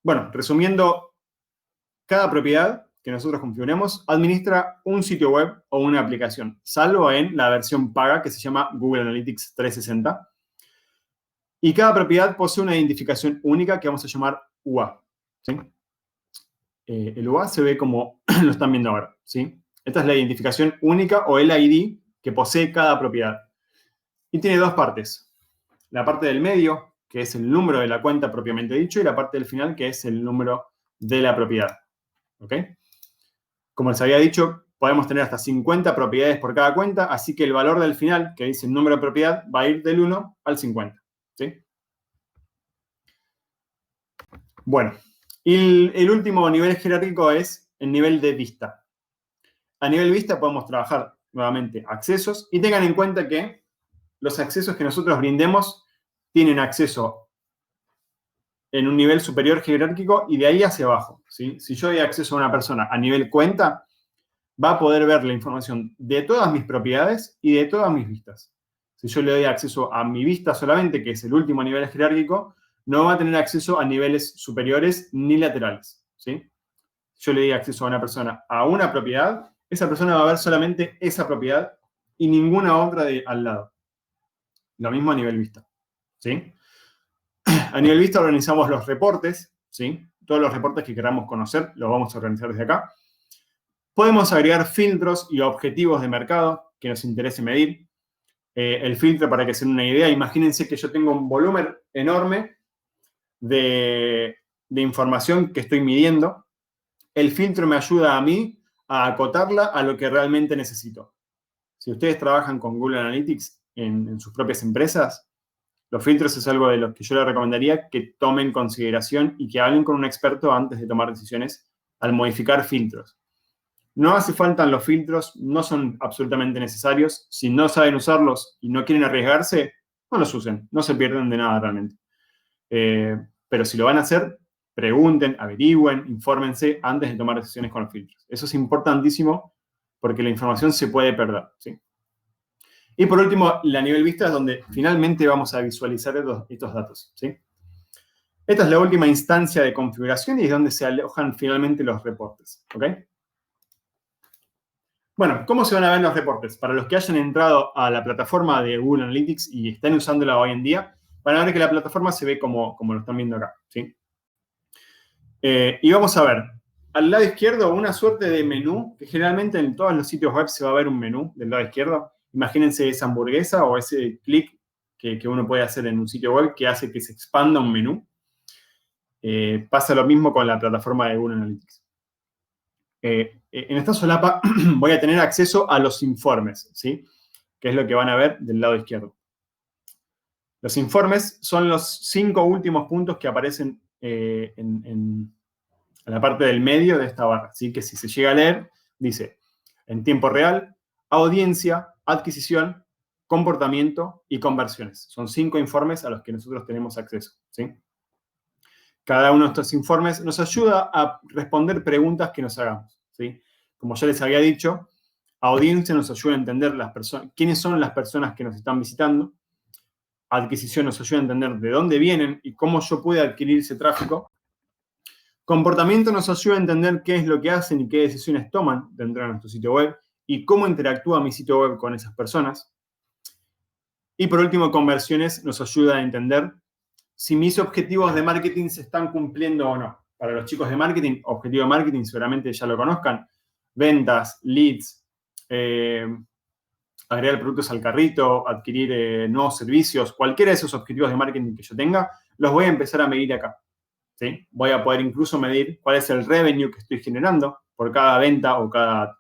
Bueno, resumiendo, cada propiedad que nosotros configuremos administra un sitio web o una aplicación, salvo en la versión paga que se llama Google Analytics 360. Y cada propiedad posee una identificación única que vamos a llamar UA, ¿sí? El UA se ve como lo están viendo ahora, ¿sí? Esta es la identificación única o el ID que posee cada propiedad. Y tiene dos partes. La parte del medio, que es el número de la cuenta propiamente dicho, y la parte del final, que es el número de la propiedad. ¿Ok? Como les había dicho, podemos tener hasta 50 propiedades por cada cuenta, así que el valor del final, que dice el número de propiedad, va a ir del 1 al 50. ¿Sí? Bueno, y el último nivel jerárquico es el nivel de vista. A nivel vista podemos trabajar nuevamente accesos y tengan en cuenta que los accesos que nosotros brindemos tienen acceso en un nivel superior jerárquico y de ahí hacia abajo, ¿sí? Si yo doy acceso a una persona a nivel cuenta, va a poder ver la información de todas mis propiedades y de todas mis vistas. Si yo le doy acceso a mi vista solamente, que es el último nivel jerárquico, no va a tener acceso a niveles superiores ni laterales, ¿sí? Yo le doy acceso a una persona a una propiedad, esa persona va a ver solamente esa propiedad y ninguna otra al lado. Lo mismo a nivel vista, ¿sí? A nivel vista organizamos los reportes, ¿sí? Todos los reportes que queramos conocer los vamos a organizar desde acá. Podemos agregar filtros y objetivos de mercado que nos interese medir. El filtro, para que se den una idea, imagínense que yo tengo un volumen enorme de información que estoy midiendo. El filtro me ayuda a mí a acotarla a lo que realmente necesito. Si ustedes trabajan con Google Analytics en sus propias empresas, los filtros es algo de los que yo les recomendaría que tomen en consideración y que hablen con un experto antes de tomar decisiones al modificar filtros. No hace falta los filtros, no son absolutamente necesarios. Si no saben usarlos y no quieren arriesgarse, no los usen, no se pierden de nada realmente. Pero si lo van a hacer, pregunten, averigüen, infórmense antes de tomar decisiones con los filtros. Eso es importantísimo porque la información se puede perder, ¿sí? Y por último, la nivel vista es donde finalmente vamos a visualizar estos datos, ¿sí? Esta es la última instancia de configuración y es donde se alojan finalmente los reportes, ¿ok? Bueno, ¿cómo se van a ver los reportes? Para los que hayan entrado a la plataforma de Google Analytics y estén usándola hoy en día, van a ver que la plataforma se ve como lo están viendo acá, ¿sí? Y vamos a ver, al lado izquierdo, una suerte de menú, que generalmente en todos los sitios web se va a ver un menú del lado izquierdo. Imagínense esa hamburguesa o ese clic que uno puede hacer en un sitio web que hace que se expanda un menú. Pasa lo mismo con la plataforma de Google Analytics. En esta solapa voy a tener acceso a los informes, ¿sí? Que es lo que van a ver del lado izquierdo. Los informes son los 5 últimos puntos que aparecen en la parte del medio de esta barra, ¿sí? Que si se llega a leer, dice en tiempo real, audiencia, adquisición, comportamiento y conversiones. Son 5 informes a los que nosotros tenemos acceso, ¿sí? Cada uno de estos informes nos ayuda a responder preguntas que nos hagamos, ¿sí? Como ya les había dicho, audiencia nos ayuda a entender quiénes son las personas que nos están visitando. Adquisición nos ayuda a entender de dónde vienen y cómo yo puedo adquirir ese tráfico. Comportamiento nos ayuda a entender qué es lo que hacen y qué decisiones toman dentro de nuestro sitio web y cómo interactúa mi sitio web con esas personas. Y por último, conversiones nos ayuda a entender si mis objetivos de marketing se están cumpliendo o no. Para los chicos de marketing, objetivo de marketing seguramente ya lo conozcan. Ventas, leads, agregar productos al carrito, adquirir nuevos servicios, cualquiera de esos objetivos de marketing que yo tenga, los voy a empezar a medir acá, ¿sí? Voy a poder incluso medir cuál es el revenue que estoy generando por cada venta o cada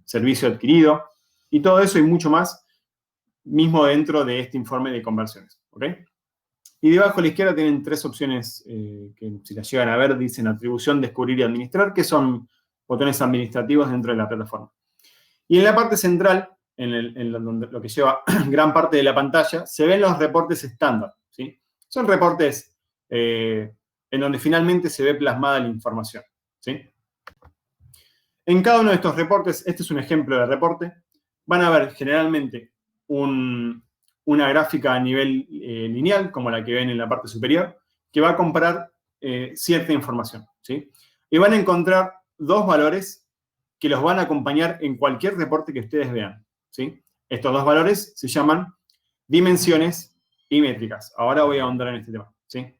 servicio adquirido. Y todo eso y mucho más mismo dentro de este informe de conversiones, ¿ok? Y debajo a la izquierda tienen 3 opciones que si las llegan a ver dicen atribución, descubrir y administrar, que son botones administrativos dentro de la plataforma. Y en la parte central, donde lo que lleva gran parte de la pantalla, se ven los reportes estándar, ¿sí? Son reportes en donde finalmente se ve plasmada la información, ¿sí? En cada uno de estos reportes, este es un ejemplo de reporte, van a ver generalmente una gráfica a nivel lineal, como la que ven en la parte superior, que va a comparar cierta información, ¿sí? Y van a encontrar 2 valores que los van a acompañar en cualquier reporte que ustedes vean, ¿sí? Estos 2 valores se llaman dimensiones y métricas. Ahora voy a ahondar en este tema, ¿sí?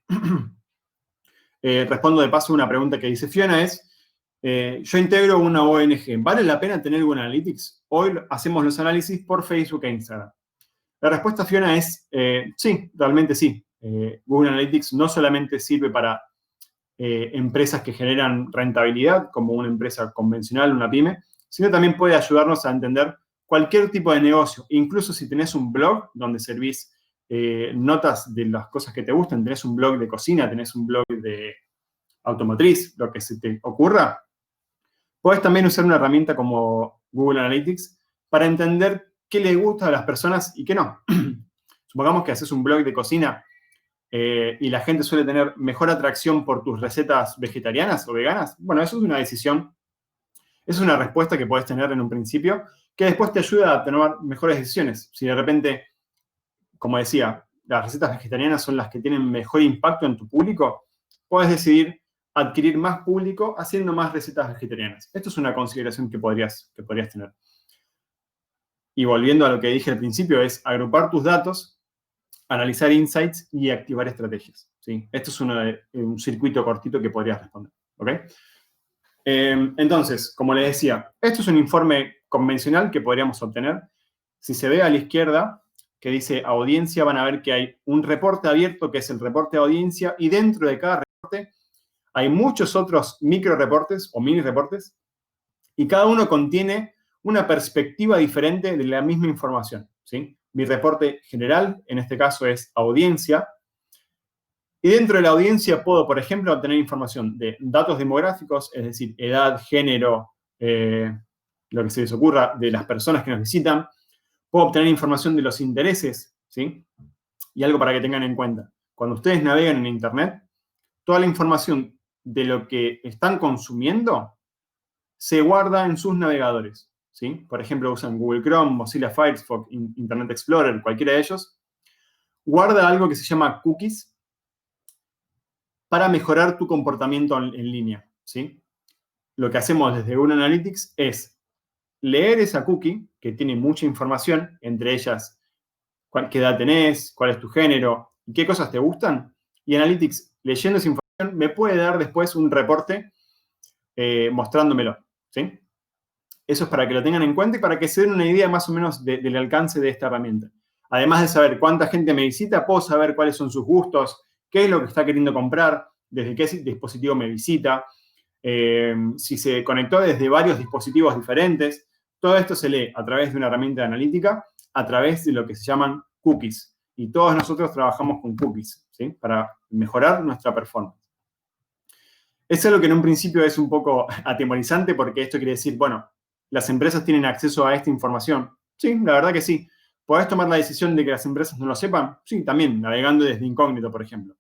Respondo de paso una pregunta que dice Fiona, yo integro una ONG. ¿Vale la pena tener Google Analytics? Hoy hacemos los análisis por Facebook e Instagram. La respuesta, Fiona, es sí, realmente sí. Google Analytics no solamente sirve para empresas que generan rentabilidad, como una empresa convencional, una pyme, sino también puede ayudarnos a entender cualquier tipo de negocio. Incluso si tenés un blog donde servís notas de las cosas que te gustan, tenés un blog de cocina, tenés un blog de automotriz, lo que se te ocurra, podés también usar una herramienta como Google Analytics para entender qué le gusta a las personas y qué no. Supongamos que haces un blog de cocina y la gente suele tener mejor atracción por tus recetas vegetarianas o veganas. Bueno, eso es una decisión Es una respuesta que podés tener en un principio que después te ayuda a tomar mejores decisiones. Si de repente, como decía, las recetas vegetarianas son las que tienen mejor impacto en tu público, puedes decidir adquirir más público haciendo más recetas vegetarianas. Esto es una consideración que podrías tener. Y volviendo a lo que dije al principio, es agrupar tus datos, analizar insights y activar estrategias. ¿Sí? Esto es un circuito cortito que podrías responder. ¿Ok? Entonces, como les decía, esto es un informe convencional que podríamos obtener. Si se ve a la izquierda, que dice audiencia, van a ver que hay un reporte abierto, que es el reporte de audiencia, y dentro de cada reporte hay muchos otros micro reportes o mini reportes, y cada uno contiene una perspectiva diferente de la misma información. ¿Sí? Mi reporte general, en este caso, es audiencia. Y dentro de la audiencia puedo, por ejemplo, obtener información de datos demográficos, es decir, edad, género, lo que se les ocurra de las personas que nos visitan. Puedo obtener información de los intereses, ¿sí? Y algo para que tengan en cuenta. Cuando ustedes navegan en Internet, toda la información de lo que están consumiendo se guarda en sus navegadores, ¿sí? Por ejemplo, usan Google Chrome, Mozilla Firefox, Internet Explorer, cualquiera de ellos. Guarda algo que se llama cookies, para mejorar tu comportamiento en línea, ¿sí? Lo que hacemos desde Google Analytics es leer esa cookie, que tiene mucha información, entre ellas qué edad tenés, cuál es tu género, y qué cosas te gustan, y Analytics, leyendo esa información, me puede dar después un reporte mostrándomelo, ¿sí? Eso es para que lo tengan en cuenta y para que se den una idea más o menos del alcance de esta herramienta. Además de saber cuánta gente me visita, puedo saber cuáles son sus gustos, qué es lo que está queriendo comprar, desde qué dispositivo me visita, si se conectó desde varios dispositivos diferentes. Todo esto se lee a través de una herramienta de analítica, a través de lo que se llaman cookies. Y todos nosotros trabajamos con cookies, ¿sí? Para mejorar nuestra performance. Es algo que en un principio es un poco atemorizante porque esto quiere decir, bueno, ¿las empresas tienen acceso a esta información? Sí, la verdad que sí. ¿Podés tomar la decisión de que las empresas no lo sepan? Sí, también, navegando desde incógnito, por ejemplo.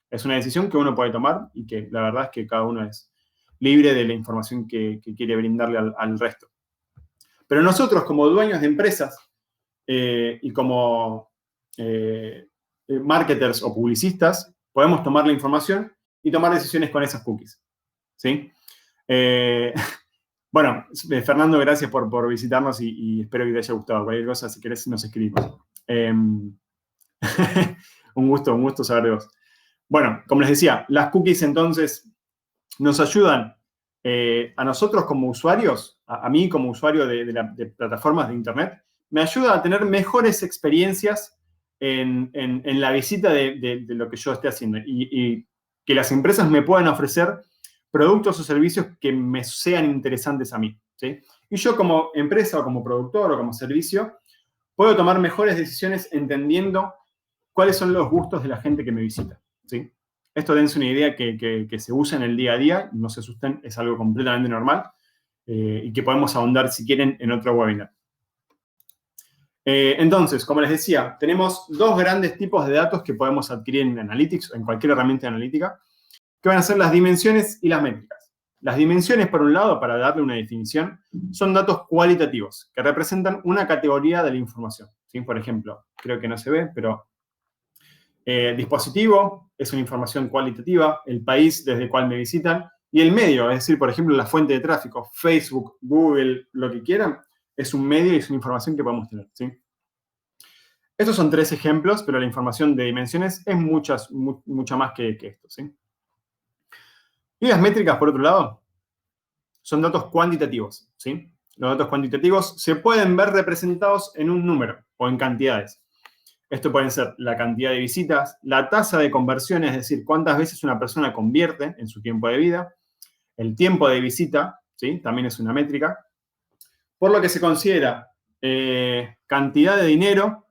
Es una decisión que uno puede tomar y que la verdad es que cada uno es libre de la información que quiere brindarle al resto. Pero nosotros, como dueños de empresas y como marketers o publicistas, podemos tomar la información y tomar decisiones con esas cookies. ¿Sí? Bueno, Fernando, gracias por visitarnos y espero que te haya gustado. Cualquier cosa, si querés, nos escribimos. un gusto saber de vos. Bueno, como les decía, las cookies entonces nos ayudan a nosotros como usuarios, a mí como usuario de plataformas de Internet, me ayuda a tener mejores experiencias en la visita de lo que yo esté haciendo y que las empresas me puedan ofrecer productos o servicios que me sean interesantes a mí, ¿sí? Y yo como empresa o como productor o como servicio puedo tomar mejores decisiones entendiendo cuáles son los gustos de la gente que me visita, ¿sí? Esto dense una idea que se usa en el día a día, no se asusten, es algo completamente normal y que podemos ahondar, si quieren, en otro webinar. Entonces, como les decía, tenemos dos grandes tipos de datos que podemos adquirir en Analytics o en cualquier herramienta analítica, que van a ser las dimensiones y las métricas. Las dimensiones, por un lado, para darle una definición, son datos cualitativos, que representan una categoría de la información, ¿sí? Por ejemplo, creo que no se ve, pero dispositivo es una información cualitativa, el país desde el cual me visitan, y el medio, es decir, por ejemplo, la fuente de tráfico, Facebook, Google, lo que quieran, es un medio y es una información que podemos tener, ¿sí? Estos son 3 ejemplos, pero la información de dimensiones es mucha más que esto, ¿sí? Y las métricas, por otro lado, son datos cuantitativos, ¿sí? Los datos cuantitativos se pueden ver representados en un número o en cantidades. Esto pueden ser la cantidad de visitas, la tasa de conversión, es decir, cuántas veces una persona convierte en su tiempo de vida, el tiempo de visita, ¿sí? También es una métrica, por lo que se considera cantidad de dinero,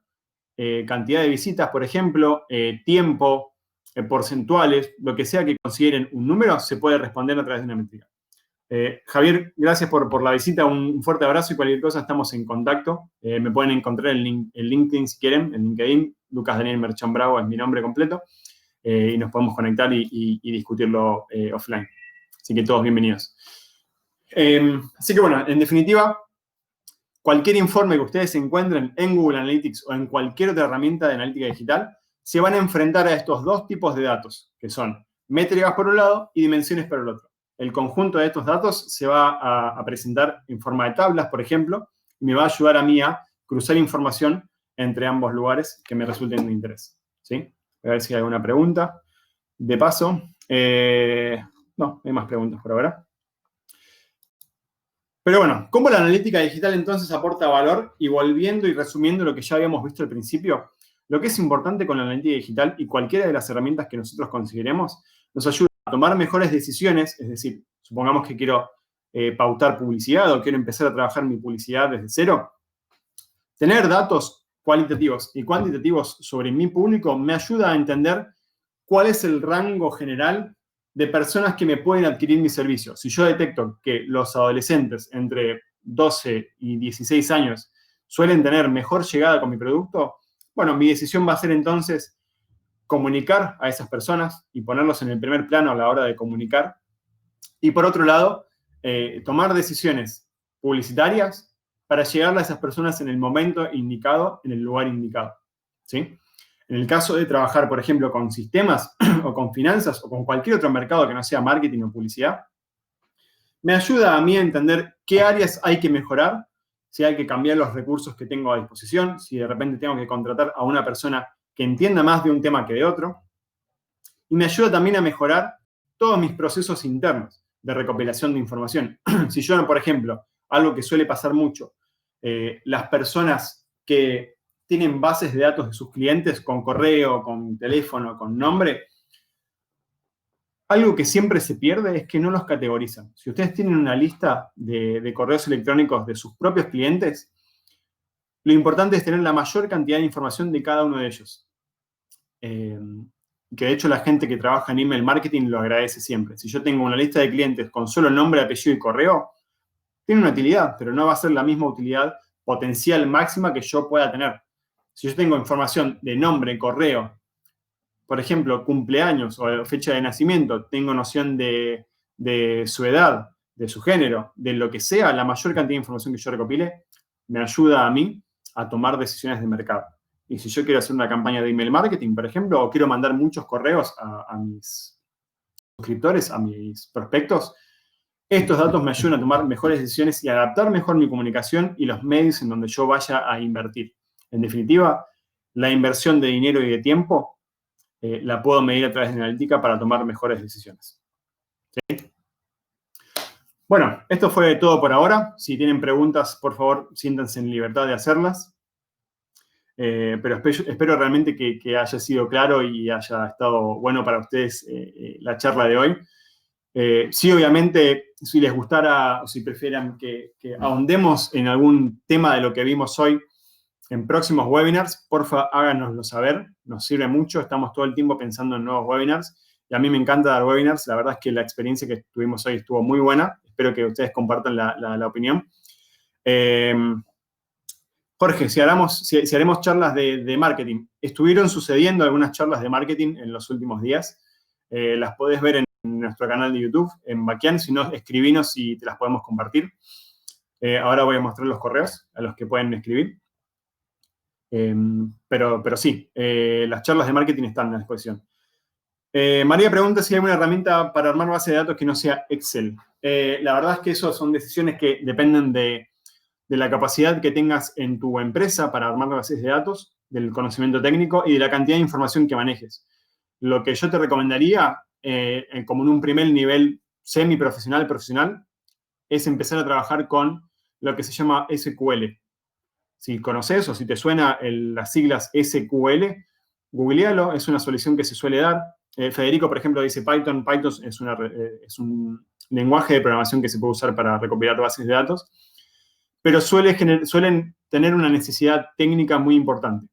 cantidad de visitas, por ejemplo, tiempo, porcentuales, lo que sea que consideren un número, se puede responder a través de una métrica. Javier, gracias por la visita, un fuerte abrazo y cualquier cosa estamos en contacto. Me pueden encontrar en LinkedIn si quieren, en LinkedIn, Lucas Daniel Merchán Bravo es mi nombre completo, y nos podemos conectar y discutirlo offline. Así que todos bienvenidos. Así que bueno, en definitiva, cualquier informe que ustedes encuentren en Google Analytics o en cualquier otra herramienta de analítica digital, se van a enfrentar a estos dos tipos de datos, que son métricas por un lado y dimensiones por el otro. El conjunto de estos datos se va a presentar en forma de tablas, por ejemplo, y me va a ayudar a mí a cruzar información entre ambos lugares que me resulten de interés. ¿Sí? Voy a ver si hay alguna pregunta. De paso, no, no hay más preguntas por ahora. Pero bueno, ¿cómo la analítica digital entonces aporta valor? Y volviendo y resumiendo lo que ya habíamos visto al principio, lo que es importante con la analítica digital y cualquiera de las herramientas que nosotros consideremos, nos ayuda a tomar mejores decisiones, es decir, supongamos que quiero pautar publicidad o quiero empezar a trabajar mi publicidad desde cero. Tener datos cualitativos y cuantitativos sobre mi público me ayuda a entender cuál es el rango general de personas que me pueden adquirir mi servicio. Si yo detecto que los adolescentes entre 12 y 16 años suelen tener mejor llegada con mi producto, bueno, mi decisión va a ser entonces comunicar a esas personas y ponerlos en el primer plano a la hora de comunicar. Y por otro lado, tomar decisiones publicitarias para llegar a esas personas en el momento indicado, en el lugar indicado. ¿Sí? En el caso de trabajar, por ejemplo, con sistemas o con finanzas o con cualquier otro mercado que no sea marketing o publicidad, me ayuda a mí a entender qué áreas hay que mejorar, si hay que cambiar los recursos que tengo a disposición, si de repente tengo que contratar a una persona que entienda más de un tema que de otro. Y me ayuda también a mejorar todos mis procesos internos de recopilación de información. Si yo, por ejemplo, algo que suele pasar mucho, las personas que tienen bases de datos de sus clientes con correo, con teléfono, con nombre, algo que siempre se pierde es que no los categorizan. Si ustedes tienen una lista de correos electrónicos de sus propios clientes, lo importante es tener la mayor cantidad de información de cada uno de ellos. Que de hecho la gente que trabaja en email marketing lo agradece siempre. Si yo tengo una lista de clientes con solo nombre, apellido y correo, tiene una utilidad, pero no va a ser la misma utilidad potencial máxima que yo pueda tener. Si yo tengo información de nombre, correo, por ejemplo, cumpleaños o fecha de nacimiento, tengo noción de su edad, de su género, de lo que sea, la mayor cantidad de información que yo recopile me ayuda a mí a tomar decisiones de mercado. Y si yo quiero hacer una campaña de email marketing, por ejemplo, o quiero mandar muchos correos a mis suscriptores, a mis prospectos, estos datos me ayudan a tomar mejores decisiones y adaptar mejor mi comunicación y los medios en donde yo vaya a invertir. En definitiva, la inversión de dinero y de tiempo la puedo medir a través de analítica para tomar mejores decisiones. ¿Sí? Bueno, esto fue todo por ahora. Si tienen preguntas, por favor, siéntanse en libertad de hacerlas. Pero espero realmente que haya sido claro y haya estado bueno para ustedes la charla de hoy. Sí, obviamente, si les gustara o si prefieran que ahondemos en algún tema de lo que vimos hoy en próximos webinars, porfa, háganoslo saber. Nos sirve mucho. Estamos todo el tiempo pensando en nuevos webinars. Y a mí me encanta dar webinars. La verdad es que la experiencia que tuvimos hoy estuvo muy buena. Espero que ustedes compartan la opinión. Jorge, si haremos charlas de marketing. Estuvieron sucediendo algunas charlas de marketing en los últimos días. Las podés ver en nuestro canal de YouTube, en Baquian. Si no, escribinos y te las podemos compartir. Ahora voy a mostrar los correos a los que pueden escribir. Pero sí, las charlas de marketing están a disposición. María pregunta si hay una herramienta para armar base de datos que no sea Excel. La verdad es que eso son decisiones que dependen de la capacidad que tengas en tu empresa para armar bases de datos, del conocimiento técnico y de la cantidad de información que manejes. Lo que yo te recomendaría, como en un primer nivel semiprofesional, profesional, es empezar a trabajar con lo que se llama SQL. Si conoces o si te suena las siglas SQL, googlealo, es una solución que se suele dar. Federico, por ejemplo, dice Python. Python es un lenguaje de programación que se puede usar para recopilar bases de datos, pero suelen tener una necesidad técnica muy importante.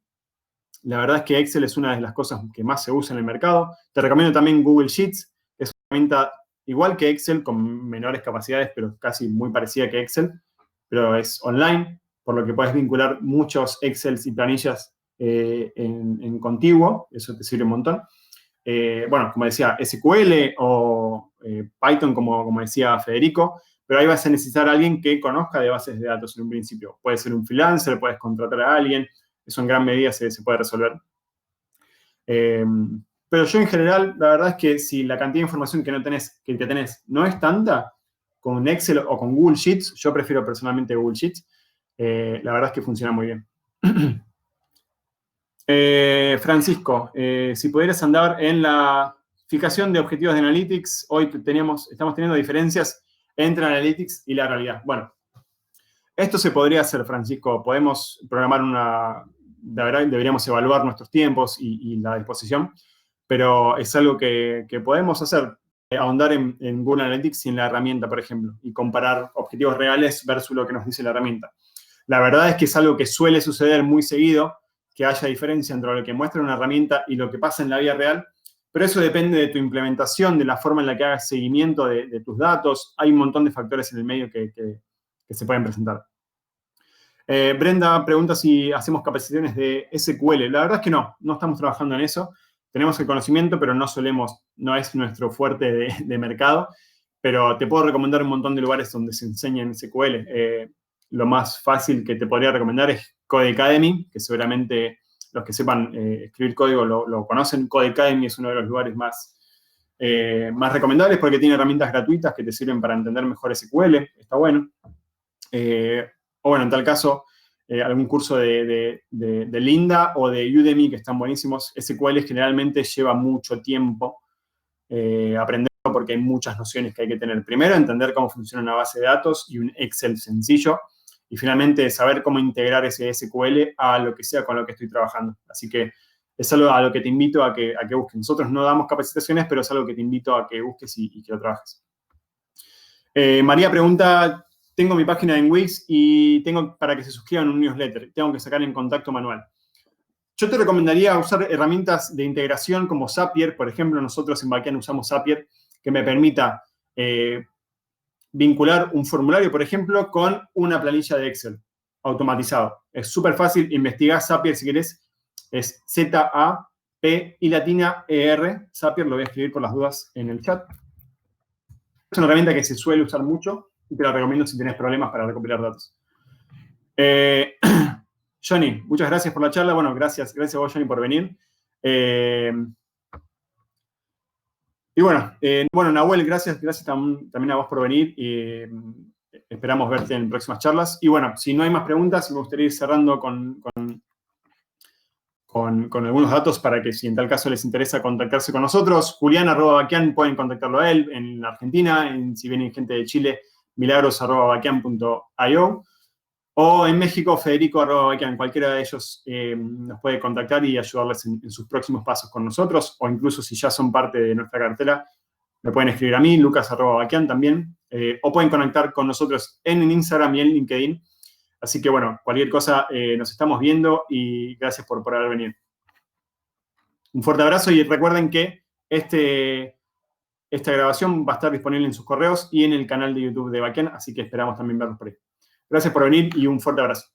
La verdad es que Excel es una de las cosas que más se usa en el mercado. Te recomiendo también Google Sheets. Es una herramienta igual que Excel, con menores capacidades, pero casi muy parecida que Excel, pero es online, por lo que puedes vincular muchos Excels y planillas en contiguo. Eso te sirve un montón. Bueno, como decía, SQL o Python, como decía Federico, pero ahí vas a necesitar a alguien que conozca de bases de datos en un principio. Puede ser un freelancer, puedes contratar a alguien, eso en gran medida se puede resolver. Pero yo en general, la verdad es que si la cantidad de información que tenés no es tanta, con Excel o con Google Sheets, yo prefiero personalmente Google Sheets, la verdad es que funciona muy bien. Francisco, si pudieras andar en la fijación de objetivos de Analytics, hoy estamos teniendo diferencias entre Analytics y la realidad. Bueno, esto se podría hacer, Francisco. Podemos programar la verdad, deberíamos evaluar nuestros tiempos y la disposición, pero es algo que podemos hacer, ahondar en Google Analytics y en la herramienta, por ejemplo, y comparar objetivos reales versus lo que nos dice la herramienta. La verdad es que es algo que suele suceder muy seguido, que haya diferencia entre lo que muestra una herramienta y lo que pasa en la vida real, pero eso depende de tu implementación, de la forma en la que hagas seguimiento de tus datos. Hay un montón de factores en el medio que se pueden presentar. Brenda pregunta si hacemos capacitaciones de SQL. La verdad es que no estamos trabajando en eso. Tenemos el conocimiento, pero no es nuestro fuerte de mercado, pero te puedo recomendar un montón de lugares donde se enseñan SQL. Lo más fácil que te podría recomendar es Codecademy, que seguramente los que sepan escribir código lo conocen. Codecademy es uno de los lugares más recomendables porque tiene herramientas gratuitas que te sirven para entender mejor SQL. Está bueno. O bueno, en tal caso, algún curso de Linda o de Udemy que están buenísimos. SQL generalmente lleva mucho tiempo aprenderlo porque hay muchas nociones que hay que tener. Primero, entender cómo funciona una base de datos y un Excel sencillo. Y finalmente, saber cómo integrar ese SQL a lo que sea con lo que estoy trabajando. Así que es algo a lo que te invito a que busques. Nosotros no damos capacitaciones, pero es algo que te invito a que busques y que lo trabajes. María pregunta, tengo mi página en Wix y tengo para que se suscriban a un newsletter. Tengo que sacar en contacto manual. Yo te recomendaría usar herramientas de integración como Zapier. Por ejemplo, nosotros en Backend usamos Zapier, que me permita vincular un formulario, por ejemplo, con una planilla de Excel automatizado. Es súper fácil. Investigá Zapier si querés. Es Z-A-P y latina E-R. Zapier, lo voy a escribir por las dudas en el chat. Es una herramienta que se suele usar mucho y te la recomiendo si tienes problemas para recopilar datos. Johnny, muchas gracias por la charla. Bueno, gracias a vos, Johnny, por venir. Y bueno, Nahuel, gracias también a vos por venir. Esperamos verte en próximas charlas. Y bueno, si no hay más preguntas, me gustaría ir cerrando con algunos datos para que si en tal caso les interesa contactarse con nosotros. Julián@baquian, pueden contactarlo a él en Argentina. Si vienen gente de Chile, milagros@baquian.io. O en México, Federico@baquian. Cualquiera de ellos nos puede contactar y ayudarles en sus próximos pasos con nosotros. O incluso si ya son parte de nuestra cartela, me pueden escribir a mí, lucas@baquian también. O pueden conectar con nosotros en Instagram y en LinkedIn. Así que, bueno, cualquier cosa, nos estamos viendo y gracias por haber venido. Un fuerte abrazo y recuerden que esta grabación va a estar disponible en sus correos y en el canal de YouTube de Backend, así que esperamos también verlos por ahí. Gracias por venir y un fuerte abrazo.